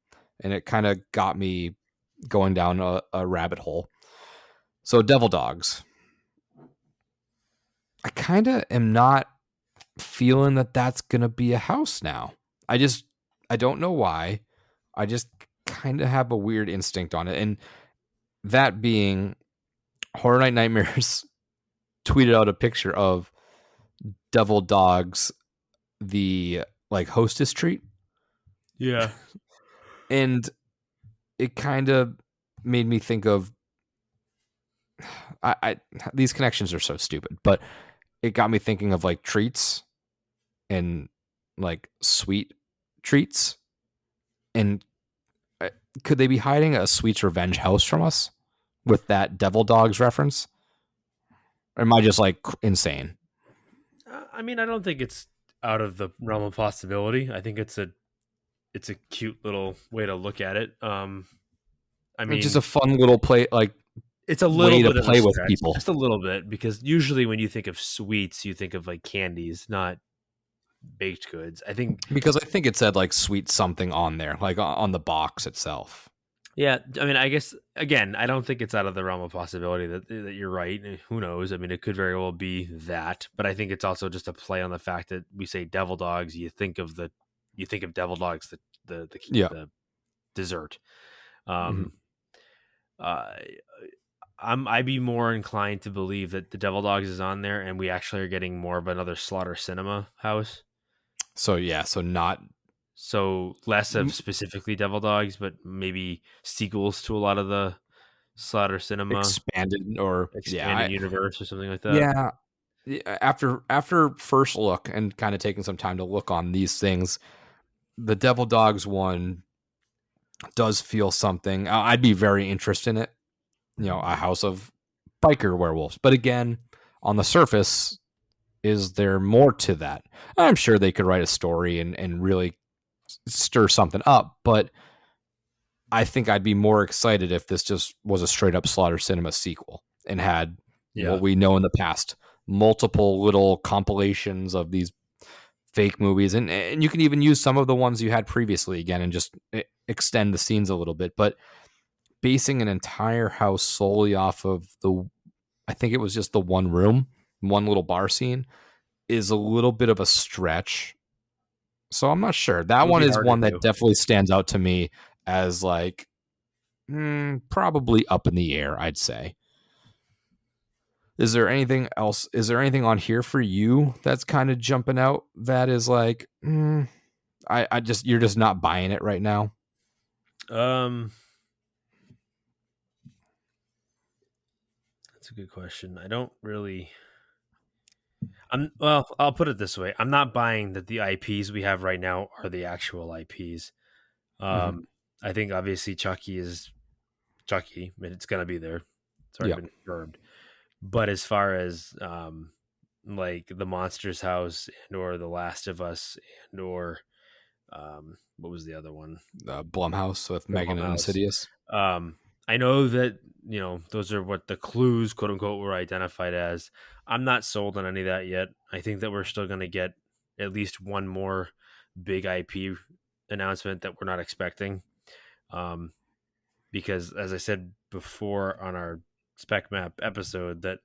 and it kind of got me going down a rabbit hole. So Devil Dogs. I kind of am not feeling that that's going to be a house now. I don't know why. I just kind of have a weird instinct on it. And that being Horror Night Nightmares tweeted out a picture of Devil Dogs, the like hostess treat. yeah. And it kind of made me think of I these connections are so stupid, but it got me thinking of like treats and like sweet treats. And could they be hiding a Sweet's Revenge house from us with that Devil Dogs reference? Or am I just like insane? I mean, I don't think it's out of the realm of possibility. I think it's a cute little way to look at it. I mean, It's just a fun little play, like it's a little way to bit of play a with stretch, people. just a little bit, because usually when you think of sweets, you think of like candies, not baked goods. I think Because I think it said like sweet something on there, like on the box itself. Yeah, I mean, I guess again, I don't think it's out of the realm of possibility that you're right. Who knows? I mean, it could very well be that, but I think it's also just a play on the fact that we say Devil Dogs, you think of Devil Dogs, the Yeah. the dessert. Mhm. I'd be more inclined to believe that the Devil Dogs is on there, and we actually are getting more of another Slaughter Cinema house. So yeah, so not So less of specifically Devil Dogs, but maybe sequels to a lot of the Slaughter Cinema expanded or expanded universe or something like that. yeah. After first look and kind of taking some time to look on these things, the Devil Dogs one does feel something. I'd be very interested in it. A house of biker werewolves. But again, on the surface, is there more to that? I'm sure they could write a story and really stir something up, but I think I'd be more excited if this just was a straight up Slaughter Cinema sequel and had what we know in the past, multiple little compilations of these fake movies, and you can even use some of the ones you had previously again and just extend the scenes a little bit. But basing an entire house solely off of I think it was just the one room, one little bar scene, is a little bit of a stretch. So I'm not sure. That one is one that definitely stands out to me as like probably up in the air, I'd say. Is there anything else? Is there anything on here for you that's kind of jumping out that is like, I just, you're just not buying it right now? That's That's a good question. I don't really. Well, I'll put it this way: I'm not buying that the IPs we have right now are the actual IPs. Hmm. I think obviously Chucky is Chucky, and it's gonna be there. It's already Yeah. been confirmed. But as far as like the Monsters House and or the Last of Us and or what was the other one? Blumhouse with The Megan and Blumhouse. Insidious. I know that those are what the clues, quote unquote, were identified as. I'm not sold on any of that yet. I think that we're still going to get at least one more big IP announcement that we're not expecting. Because as I said before on our spec map episode, that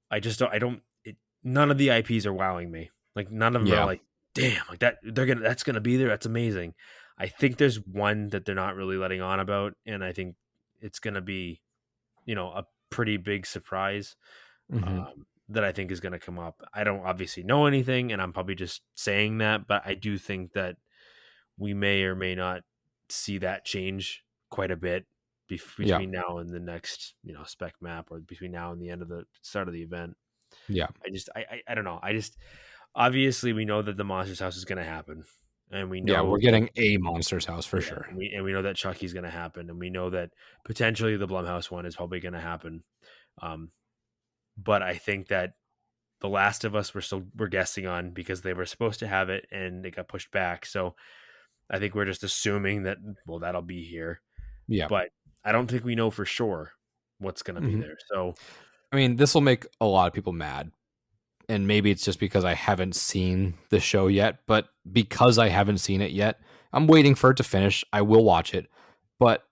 I just don't. I don't. None of the IPs are wowing me. Like none of them are Yeah. like, damn, like that. That's gonna be there. That's amazing. I think there's one that they're not really letting on about, and I think it's gonna be, a pretty big surprise Hmm. that I think is gonna come up. I don't obviously know anything, and I'm probably just saying that, but I do think that we may or may not see that change quite a bit Yeah. between now and the next, spec map, or between now and the end of the start of the event. Yeah. I don't know. I just obviously we know that the Monsters House is going to happen, and we Yeah. know We're that getting a Monsters House for sure. we know that Chucky's going to happen, and we know that potentially the Blumhouse one is probably going to happen. But I think that the Last of Us we're guessing on because they were supposed to have it and it got pushed back. So I think we're just assuming that that'll be here, Yeah. but I don't think we know for sure what's going to be Hmm. there. So I mean, this will make a lot of people mad. And maybe it's just because I haven't seen the show yet, but because I haven't seen it yet, I'm waiting for it to finish. I will watch it, but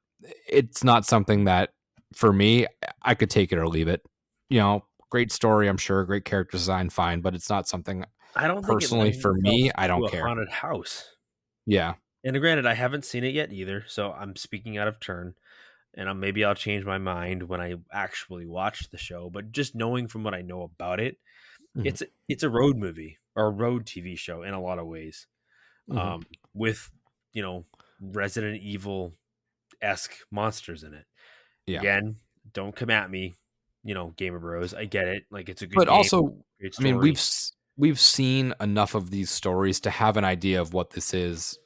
it's not something that for me, I could take it or leave it. Great story, I'm sure, great character design, fine, but it's not something I don't think it personally lends for itself me, I to don't a care. haunted house. Yeah. And granted, I haven't seen it yet either, so I'm speaking out of turn. And maybe I'll change my mind when I actually watch the show. But just knowing from what I know about it, Hmm. it's a road movie or a road TV show in a lot of ways, Hmm. with Resident Evil esque monsters in it. Yeah. Again, don't come at me, Gamer Bros. I get it. Like it's a good But game, also, great I mean, story. we've seen enough of these stories to have an idea of what this is.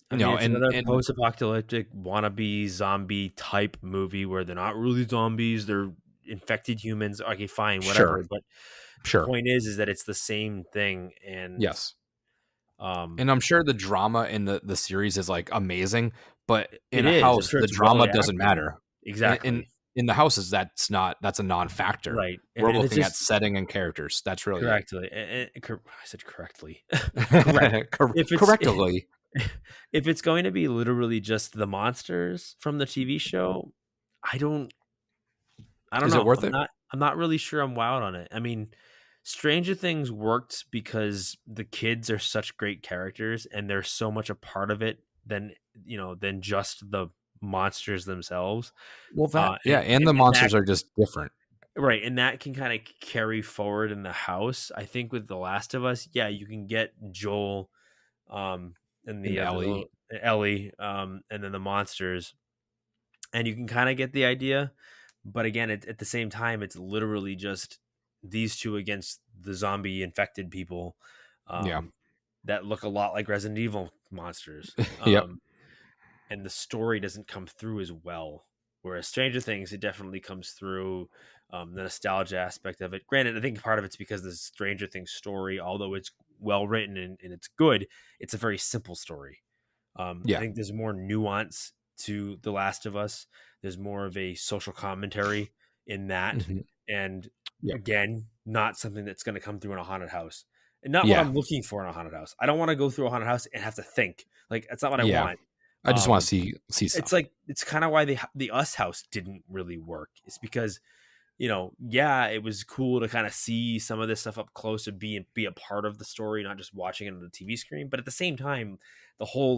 I mean, it's another And post-apocalyptic wannabe zombie type movie where they're not really zombies; they're infected humans. Okay, fine, whatever. sure, But the sure. point is that it's the same thing, and Yes. um, And I'm sure the drama in the series is like amazing, but it in a is. I'm house, sure the it's well drama doesn't acted. matter. In Exactly in the houses, that's a non-factor. right, We're and it's looking at just setting and characters. That's really it. correctly. I said correctly. Correct. If it's Correctly. if it's going to be literally just the monsters from the TV show, I don't Is it know. worth it? I'm not really sure I'm wowed on it. I mean, Stranger Things worked because the kids are such great characters and they're so much a part of it than just the monsters themselves. Well, that Uh yeah, and, and and, the and that monsters are just different. right, and that can kind of carry forward in the house. I think with The Last of Us, yeah, you can get Joel and And the Ellie. little Ellie and then the monsters, and you can kind of get the idea. But again, at the same time, it's literally just these two against the zombie infected people Yeah. that look a lot like Resident Evil monsters. Yep. And the story doesn't come through as well. Whereas Stranger Things, it definitely comes through the nostalgia aspect of it. Granted, I think part of it's because the Stranger Things story, although it's well written and it's good, it's a very simple story. I Yeah. think there's more nuance to The Last of Us. There's more of a social commentary in that. Mhm. And Yep. again, not something that's going to come through in a haunted house. And not what Yeah. I'm looking for in a haunted house. I don't want to go through a haunted house and have to think. Like, that's not what I Yeah. want. I just want Um, to see it's stuff. like, it's kind of why the Us house didn't really work. It's because, yeah, it was cool to kind of see some of this stuff up close and be a part of the story, not just watching it on the TV screen. But at the same time, the whole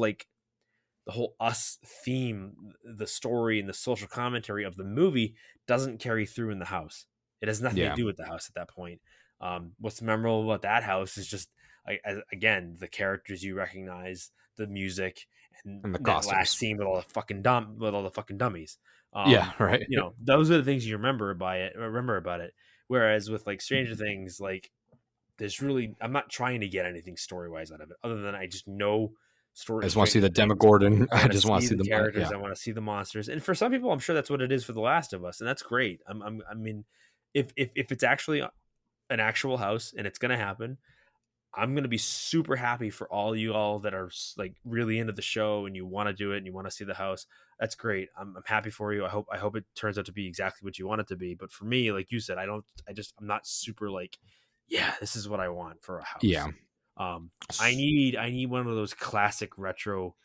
Us theme, the story and the social commentary of the movie doesn't carry through in the house. It has nothing Yeah. to do with the house at that point. What's memorable about that house is just again the characters you recognize, the music, and And the that last costumes. scene with all the fucking dummies. Yeah, right. You know, those are the things you remember about it. Whereas with like Stranger Things, like there's really, I'm not trying to get anything story wise out of it, other than I just know story. I just want to see the Stranger Things. Demogorgon. I I want to just want to see see the the characters. yeah. I want to see the monsters. And for some people, I'm sure that's what it is for The Last of Us, and that's great. I mean, if it's actually an actual house and it's gonna happen, I'm gonna be super happy for all you all that are like really into the show and you want to do it and you want to see the house. That's great. I'm happy for you. I hope it turns out to be exactly what you want it to be. But for me, like you said, I'm not super like, yeah, this is what I want for a house. Yeah. I need one of those classic retro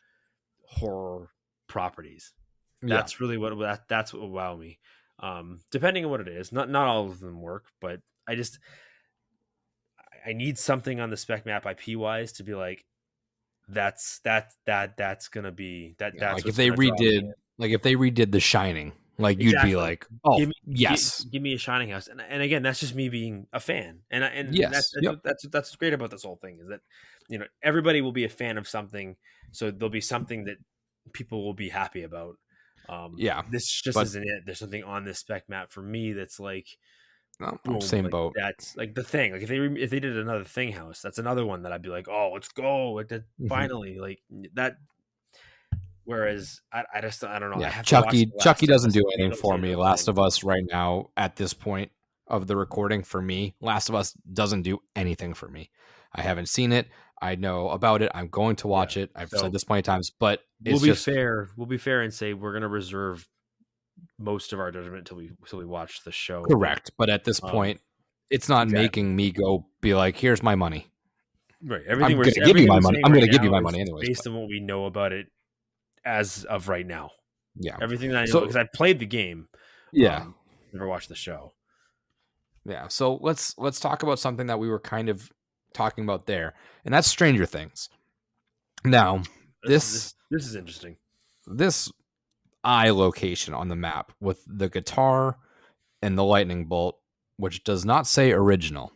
horror properties. That's really that's what will wow me. Depending on what it is, not all of them work, but I need something on the spec map IP wise to be like, that's gonna be that. That's like if they redid The Shining, like you'd be like, oh yes, give me a Shining house. And again, that's just me being a fan. And yes, that's what's great about this whole thing is that, you know, everybody will be a fan of something, so there'll be something that people will be happy about. This just isn't it. There's something on this spec map for me that's like, boom, same like, boat. That's like the thing. Like if they did another Thing house, that's another one that I'd be like, oh, let's go. Like finally, like that. Whereas I don't know. Yeah, Chucky doesn't do anything for me. Last of Us right now at this point of the recording for me, Last of Us doesn't do anything for me. I haven't seen it. I know about it. I'm going to watch it. I've said this plenty of times, but we'll be fair. We'll be fair and say we're going to reserve most of our judgment until we watch the show. Correct, but at this point, it's not making me go be like, "Here's my money." Right. I'm going to give you my money. I'm going to give you my money anyway, based on what we know about it as of right now. Yeah, everything that I know because I played the game. Yeah, never watched the show. Yeah, so let's talk about something that we were kind of talking about there, and that's Stranger Things. Now, this is interesting. This eye location on the map with the guitar and the lightning bolt, which does not say original,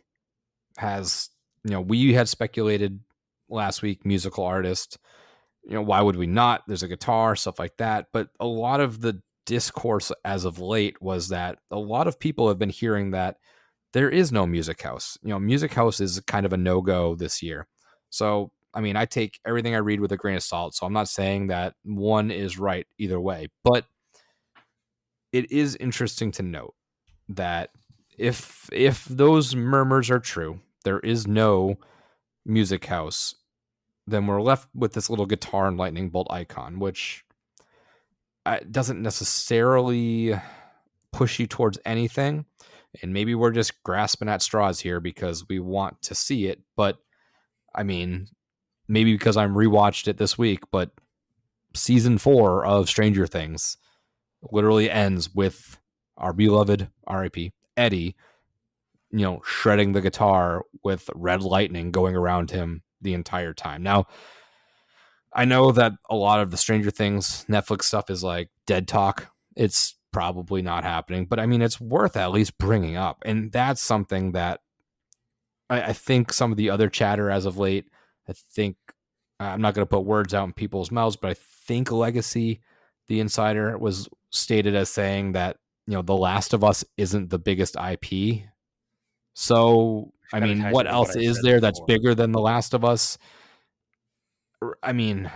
has, you know, we had speculated last week, musical artist. You know, why would we not? There's a guitar, stuff like that. But a lot of the discourse as of late was that a lot of people have been hearing that there is no music house. You know, music house is kind of a no-go this year. So, I mean, I take everything I read with a grain of salt. So I'm not saying that one is right either way, but it is interesting to note that if those murmurs are true, there is no music house, then we're left with this little guitar and lightning bolt icon, which doesn't necessarily push you towards anything. And maybe we're just grasping at straws here because we want to see it. But I mean, maybe because I'm rewatched it this week, but season 4 of Stranger Things literally ends with our beloved R.I.P. Eddie, you know, shredding the guitar with red lightning going around him the entire time. Now, I know that a lot of the Stranger Things Netflix stuff is like dead talk. It's probably not happening, but I mean, it's worth at least bringing up. And that's something that I think some of the other chatter as of late, I think, I'm not going to put words out in people's mouths, but I think Legacy, the insider, was stated as saying that, you know, The Last of Us isn't the biggest IP. So, I mean, what else is there that's bigger than The Last of Us? I mean,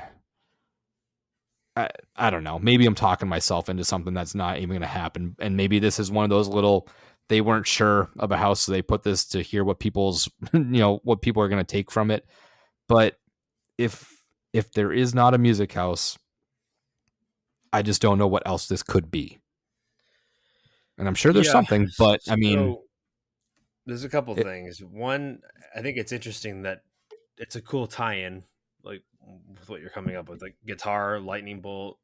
I don't know. Maybe I'm talking myself into something that's not even going to happen. And maybe this is one of those little, they weren't sure of a house, so they put this to hear what people's, you know, what people are going to take from it. But if there is not a music house, I just don't know what else this could be. And I'm sure there's something, but I mean, there's a couple things. One, I think it's interesting that it's a cool tie-in, like with what you're coming up with, like guitar, lightning bolt,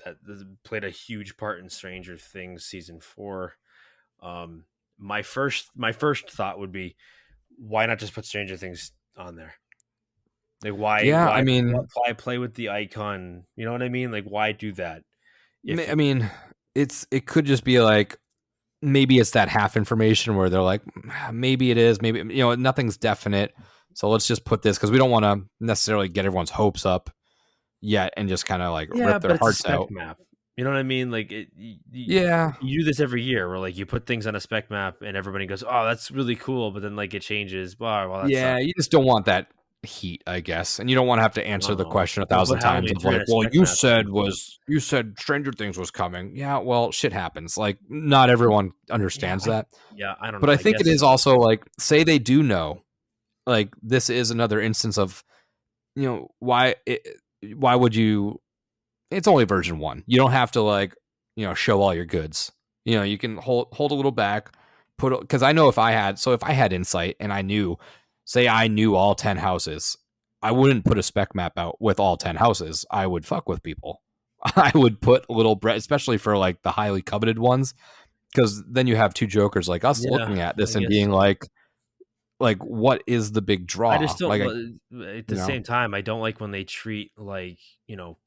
that played a huge part in Stranger Things season 4. My first thought would be, why not just put Stranger Things on there? Like why? Yeah, why, I mean, why play with the icon? You know what I mean? Like why do that? I mean, it could just be like, maybe it's that half information where they're like, maybe it is, maybe, you know, nothing's definite. So let's just put this, because we don't want to necessarily get everyone's hopes up yet and just kind of like rip their hearts out. Map. You know what I mean? Like Yeah. you do this every year, where like you put things on a spec map and everybody goes, "Oh, that's really cool," but then like it changes. Well, that Yeah, sucks. you just don't want that heat, I guess, and you don't want to have to answer the question a Well, thousand but how am times I of doing like, a well, spec map? you said Stranger Things was coming. Yeah, well, shit happens. Like, not everyone understands that. Yeah, I don't But know. I I think it guess is also like, say they do know, like this is another instance of, why would you? It's only version 1. You don't have to like, show all your goods. You can hold a little back, because I know if I had insight and I knew all 10 houses, I wouldn't put a spec map out with all 10 houses. I would fuck with people. I would put a little bread, especially for like the highly coveted ones, because then you have two jokers like us Yeah, looking at this I and guess being so. like, what is the big I draw? just don't. Like, At the same time, I don't like when they treat like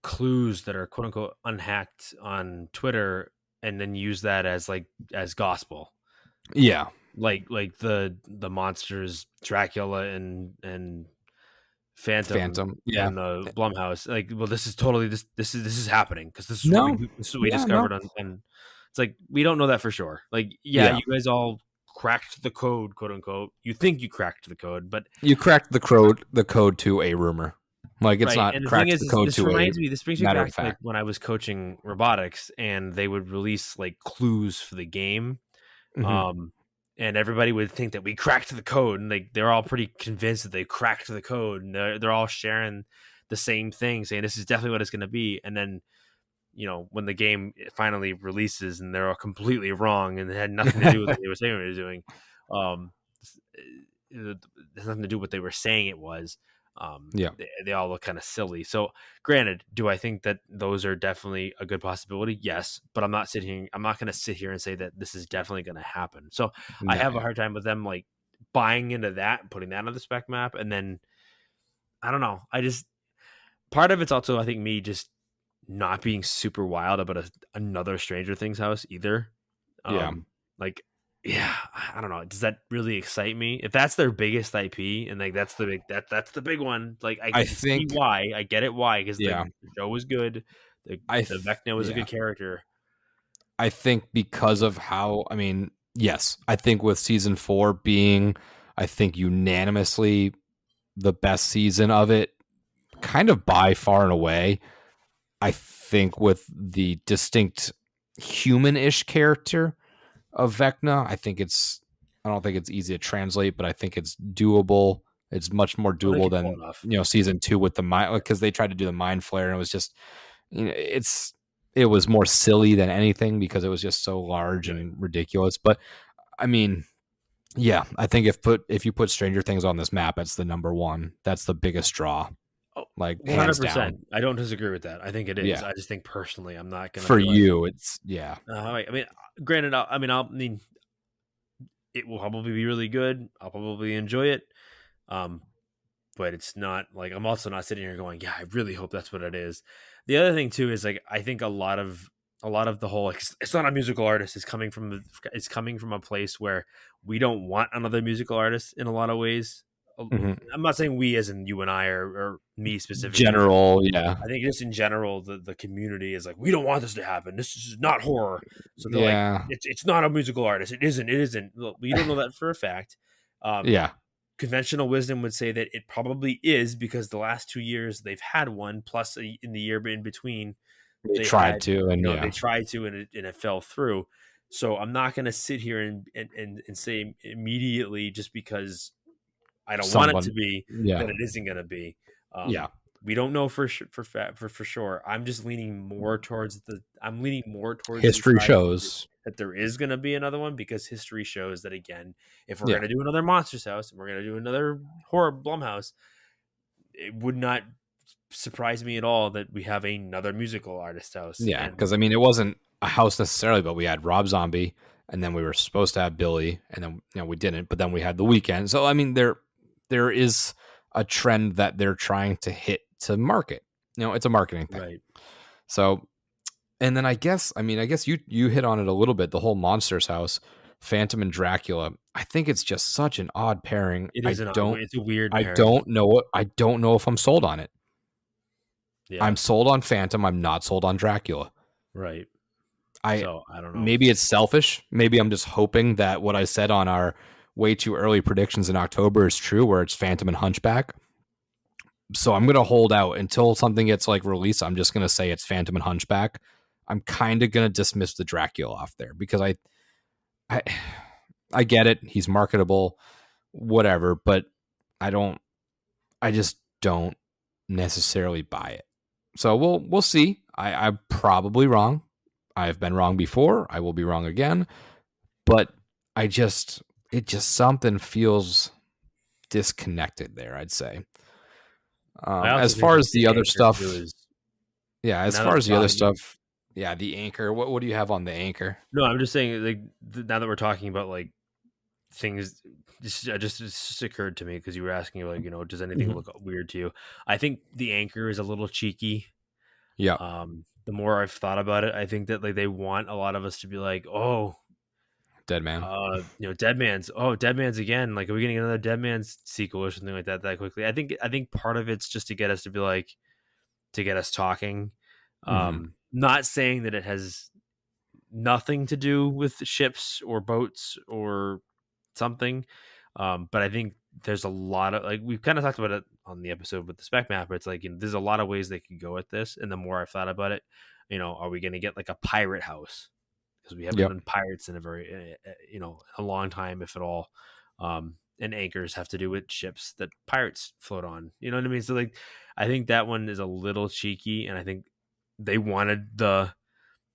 clues that are quote unquote unhacked on Twitter and then use that as gospel. yeah, Like the monsters Dracula and Phantom yeah. and the Blumhouse. Like, well, this is totally this is happening because this is No, this is what we yeah, discovered no. on. And it's like we don't know that for sure. Like, yeah, Yeah. you guys all cracked the code, quote unquote. You think you cracked the code, but You cracked the code to a rumor. Like, it's right. not And the thing cracked the is code this to a this brings me matter back of to like fact. when I was coaching robotics and they would release like clues for the game. Mhm. And everybody would think that we cracked the code, and they're all pretty convinced that they cracked the code, and they're all sharing the same thing, saying this is definitely what it's going to be. And then, when the game finally releases, and they're all completely wrong, and it had nothing to do with what they were saying they were doing. It has nothing to do with what they were saying it was. Yeah. They all look kind of silly. So, granted, do I think that those are definitely a good possibility? Yes, but I'm not going to sit here and say that this is definitely going to happen. So, I have a hard time with them like buying into that and putting that on the spec map. And then I don't know. Part of it's also, I think, me just not being super wild about another Stranger Things house either. Yeah. Like, yeah, I don't know. Does that really excite me? If that's their biggest IP and like that's the big one, like I can see why. I get it why, because the show was good. The Vecna was a good character. I think because of how, I mean, yes, I think with season 4 being, I think, unanimously the best season of it, kind of by far and away. I think with the distinct human-ish character of Vecna, I don't think it's easy to translate, but I think it's doable. It's much more doable than season 2 with the mind, because they tried to do the mind flare and it was just, it was more silly than anything because it was just so large and ridiculous. But I mean, yeah, I think if you put Stranger Things on this map, it's the number 1. That's the biggest draw. Like 100%. I don't disagree with that. I think it is. Yeah. I just think personally, I'm not gonna. For you, it's I mean, granted, I mean, it will probably be really good. I'll probably enjoy it. But it's not like I'm also not sitting here going, yeah, I really hope that's what it is. The other thing too is like I think a lot of the whole it's not a musical artist is coming from a place where we don't want another musical artist in a lot of ways. Mm-hmm. I'm not saying we as in you and I or me specifically. General, yeah. I think just in general, the community is like, we don't want this to happen. This is not horror. So they're like, it's not a musical artist. It isn't. Well, you don't know that for a fact. Conventional wisdom would say that it probably is because the last 2 years they've had one, plus in the year in between, they tried to, and it fell through. So I'm not going to sit here and say immediately just because I don't want it to be that it isn't going to be. We don't know for sure. I'm just leaning more towards history shows that there is going to be another one, because history shows that, again, if we're going to do another Monsters house and we're going to do another horror Blumhouse, it would not surprise me at all that we have another musical artist house. Yeah, because I mean, it wasn't a house necessarily, but we had Rob Zombie, and then we were supposed to have Billy, and then we didn't. But then we had The Weeknd. So I mean, there is a trend that they're trying to hit to market. It's a marketing thing. Right. So, and then I guess you hit on it a little bit. The whole Monsters house, Phantom and Dracula. I think it's just such an odd pairing. It's a weird pairing. I don't know if I'm sold on it. Yeah. I'm sold on Phantom. I'm not sold on Dracula. Right. I So I don't know. Maybe it's selfish. Maybe I'm just hoping that what I said on our way too early predictions in October is true, where it's Phantom and Hunchback. So I'm gonna hold out until something gets like released. I'm just gonna say it's Phantom and Hunchback. I'm kind of gonna dismiss the Dracula off there because I I get it. He's marketable, whatever, but I don't. I just don't necessarily buy it. So we'll see. I'm probably wrong. I've been wrong before. I will be wrong again. But it just something feels disconnected there, I'd say. I also As think far that as the the other anchor too stuff, is yeah, as now that far we're as the other talking. stuff, yeah, the anchor. What do you have on the anchor? No, I'm just saying like now that we're talking about like things, just occurred to me because you were asking like does anything Mhm. look weird to you? I think the anchor is a little cheeky. Yeah, The more I've thought about it, I think that like they want a lot of us to be like, oh, Dead Man. Dead Man's again. Like, are we getting another Dead Man's sequel or something like that quickly? I think part of it's just to get us to be like, to get us talking. Mm-hmm. Not saying that it has nothing to do with ships or boats or something, but I think there's a lot of like we've kind of talked about it on the episode with the spec map. But it's like there's a lot of ways they could go with this, and the more I've thought about it, are we going to get like a pirate house? Because we haven't Yep. done pirates in a very a long time, if at all. And anchors have to do with ships that pirates float on. You know what I mean? So like, I think that one is a little cheeky, and I think they wanted the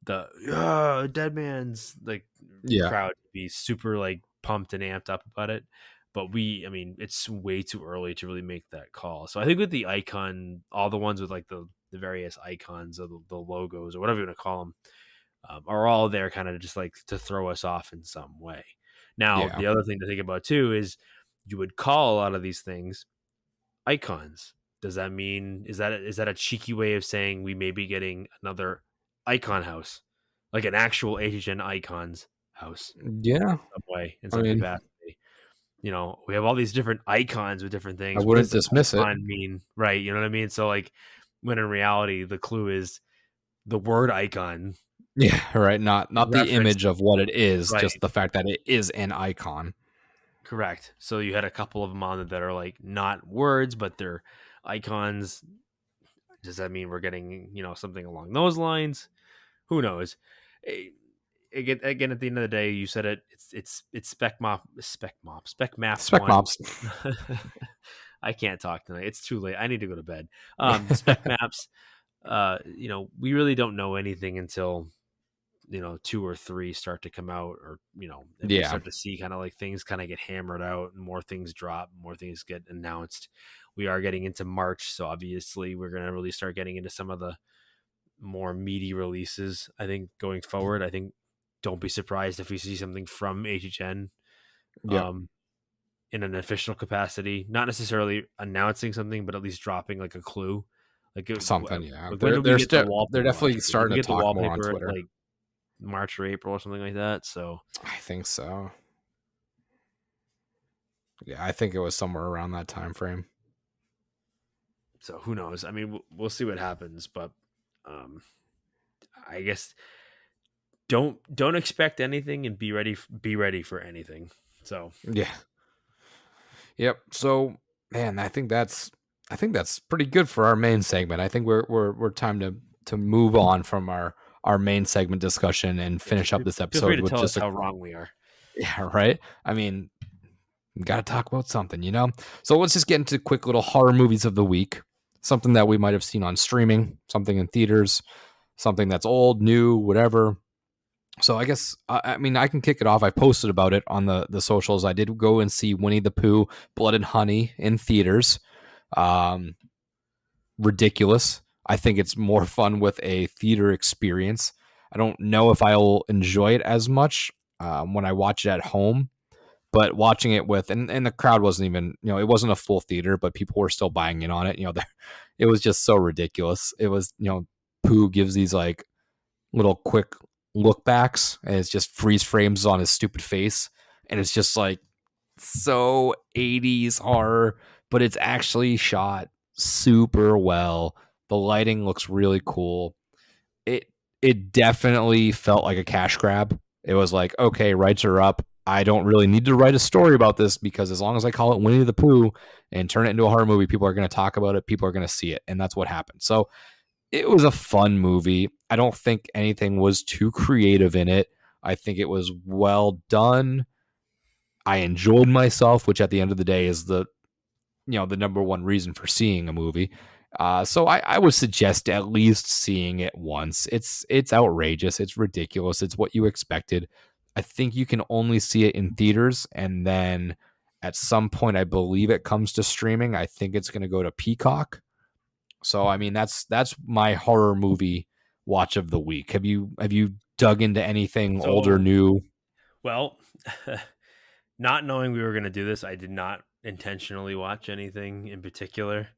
Dead Man's like Yeah. crowd to be super like pumped and amped up about it. But I mean, it's way too early to really make that call. So I think with the icon, all the ones with like the various icons or the logos or whatever you want to call them, are all there kind of just like to throw us off in some way. Now, Yeah. the other thing to think about too is you would call a lot of these things icons. Does that mean is that a cheeky way of saying we may be getting another icon house, like an actual HHN icons house, Yeah. some way in I some mean, capacity? We have all these different icons with different I things. What does wouldn't the dismiss it. icon mean? Right. You know what I mean? So like when in reality, the clue is the word icon Yeah. Right. Not the reference. image of what it is, Right. just the fact that it is an icon. Correct. So you had a couple of them on that are like not words, but they're icons. Does that mean we're getting, something along those lines? Who knows? Eh, Again, at the end of the day, you said it. It's spec maps Spec one. mobs. I can't talk tonight. It's too late. I need to go to bed. Spec maps. We really don't know anything until 2 or 3 start to come out, or and we Yeah. start to see kind of like things kind of get hammered out, and more things drop, more things get announced. We are getting into March, so obviously we're going to really start getting into some of the more meaty releases. I think going forward, I think don't be surprised if we see something from HHN Yep. in an official capacity, not necessarily announcing something, but at least dropping like a clue. Like Something. Yeah. when do we get the They're wallpaper? definitely Did we starting to get the talk more on wallpaper at Twitter. like March or April or something like that? So I think so. Yeah, I think it was somewhere around that time frame. So who knows? I mean, we'll see what happens, but I guess don't expect anything and be ready for anything. So Yeah. Yep. So, man, I think that's pretty good for our main segment. I think we're time to move on from our main segment discussion and finish up this feel free episode to with tell us just a how wrong we are. yeah, right? I mean, got to talk about something, you know? So let's just get into quick little horror movies of the week. Something that we might have seen on streaming, something in theaters, something that's old, new, whatever. So I guess, I mean, I can kick it off. I posted about it on the socials. I did go and see Winnie the Pooh, Blood and Honey in theaters. Um, Ridiculous. I think it's more fun with a theater experience. I don't know if I'll enjoy it as much when I watch it at home, but watching it with and the crowd wasn't even it wasn't a full theater, but people were still buying in on it. It was just so ridiculous. It was Pooh gives these like little quick look backs, and it's just freeze frames on his stupid face, and it's just like so 80s horror, but it's actually shot super well. The lighting looks really cool. it definitely felt like a cash grab. It was like, okay, rights are up. I don't really need to write a story about this because as long as I call it Winnie the Pooh and turn it into a horror movie, people are going to talk about it. People are going to see it. And that's what happened. So it was a fun movie. I don't think anything was too creative in it. I think it was well done. I enjoyed myself, which at the end of the day is the number one reason for seeing a movie. So I would suggest at least seeing it once. It's outrageous. It's ridiculous. It's what you expected. I think you can only see it in theaters, and then at some point, I believe it comes to streaming. I think it's going to go to Peacock. So I mean, that's my horror movie watch of the week. Have you dug into anything old or So, new? well, not knowing we were going to do this, I did not intentionally watch anything in particular.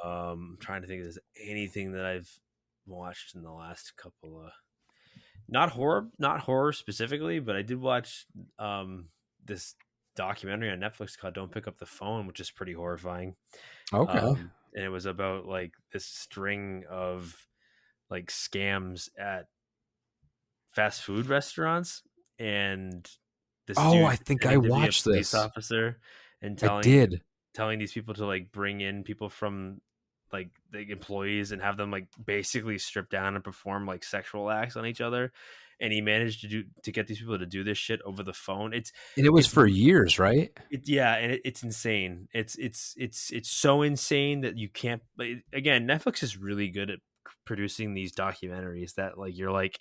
I'm trying to think if there's anything that I've watched in the last couple of not horror specifically, but I did watch this documentary on Netflix called "Don't Pick Up the Phone," which is pretty horrifying. Okay. And it was about like this string of like scams at fast food restaurants, and this dude I think I pretending to be a watched police this. officer and I did. telling these people to like bring in people from like the employees and have them like basically strip down and perform like sexual acts on each other. And he managed to get these people to do this shit over the phone. And it was for years, right? It's insane. It's so insane that you can't. Again, Netflix is really good at producing these documentaries that like you're like,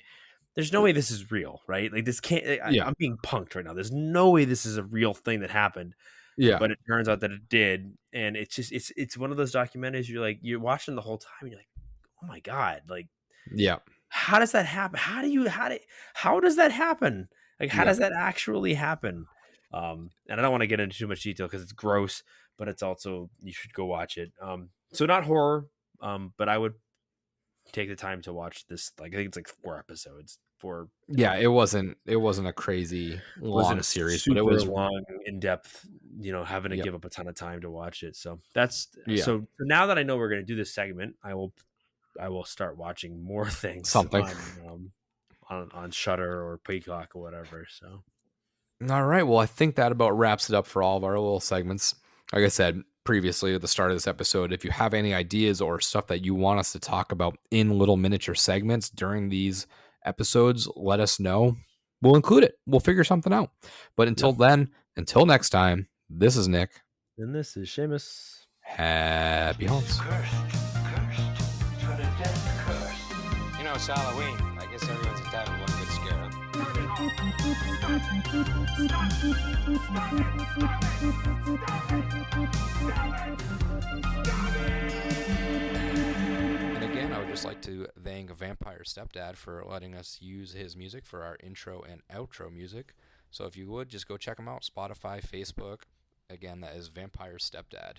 there's no way this is real, right? Like this can't. Yeah. I'm being punked right now. There's no way this is a real thing that happened. Yeah. But it turns out that it did, and it's one of those documentaries you're watching the whole time, and you're like, oh my god, like Yeah. how does that happen? How does that happen? Like how Yeah. does that actually happen? And I don't want to get into too much detail because it's gross, but it's also you should go watch it. So not horror, but I would take the time to watch this. Like I think it's like 4 episodes. Yeah, it wasn't a crazy long a series, super but it was long, in depth. Having to Yep. give up a ton of time to watch it. So that's Yeah. so now that I know we're going to do this segment, I will start watching more things something. on Shudder or Peacock or whatever. So All right. Well, I think that about wraps it up for all of our little segments. Like I said previously at the start of this episode, if you have any ideas or stuff that you want us to talk about in little miniature segments during these episodes, let us know. We'll include it. We'll figure something out. But until then, until next time, this is Nick. and this is Seamus. Happy haunts. Cursed. It's got a death curse. You know, it's Halloween. I guess everyone's entitled to one good scare, huh? And again, I would just like to thank Vampire Stepdad for letting us use his music for our intro and outro music. So if you would, just go check him out. Spotify, Facebook. Again, that is Vampire Stepdad.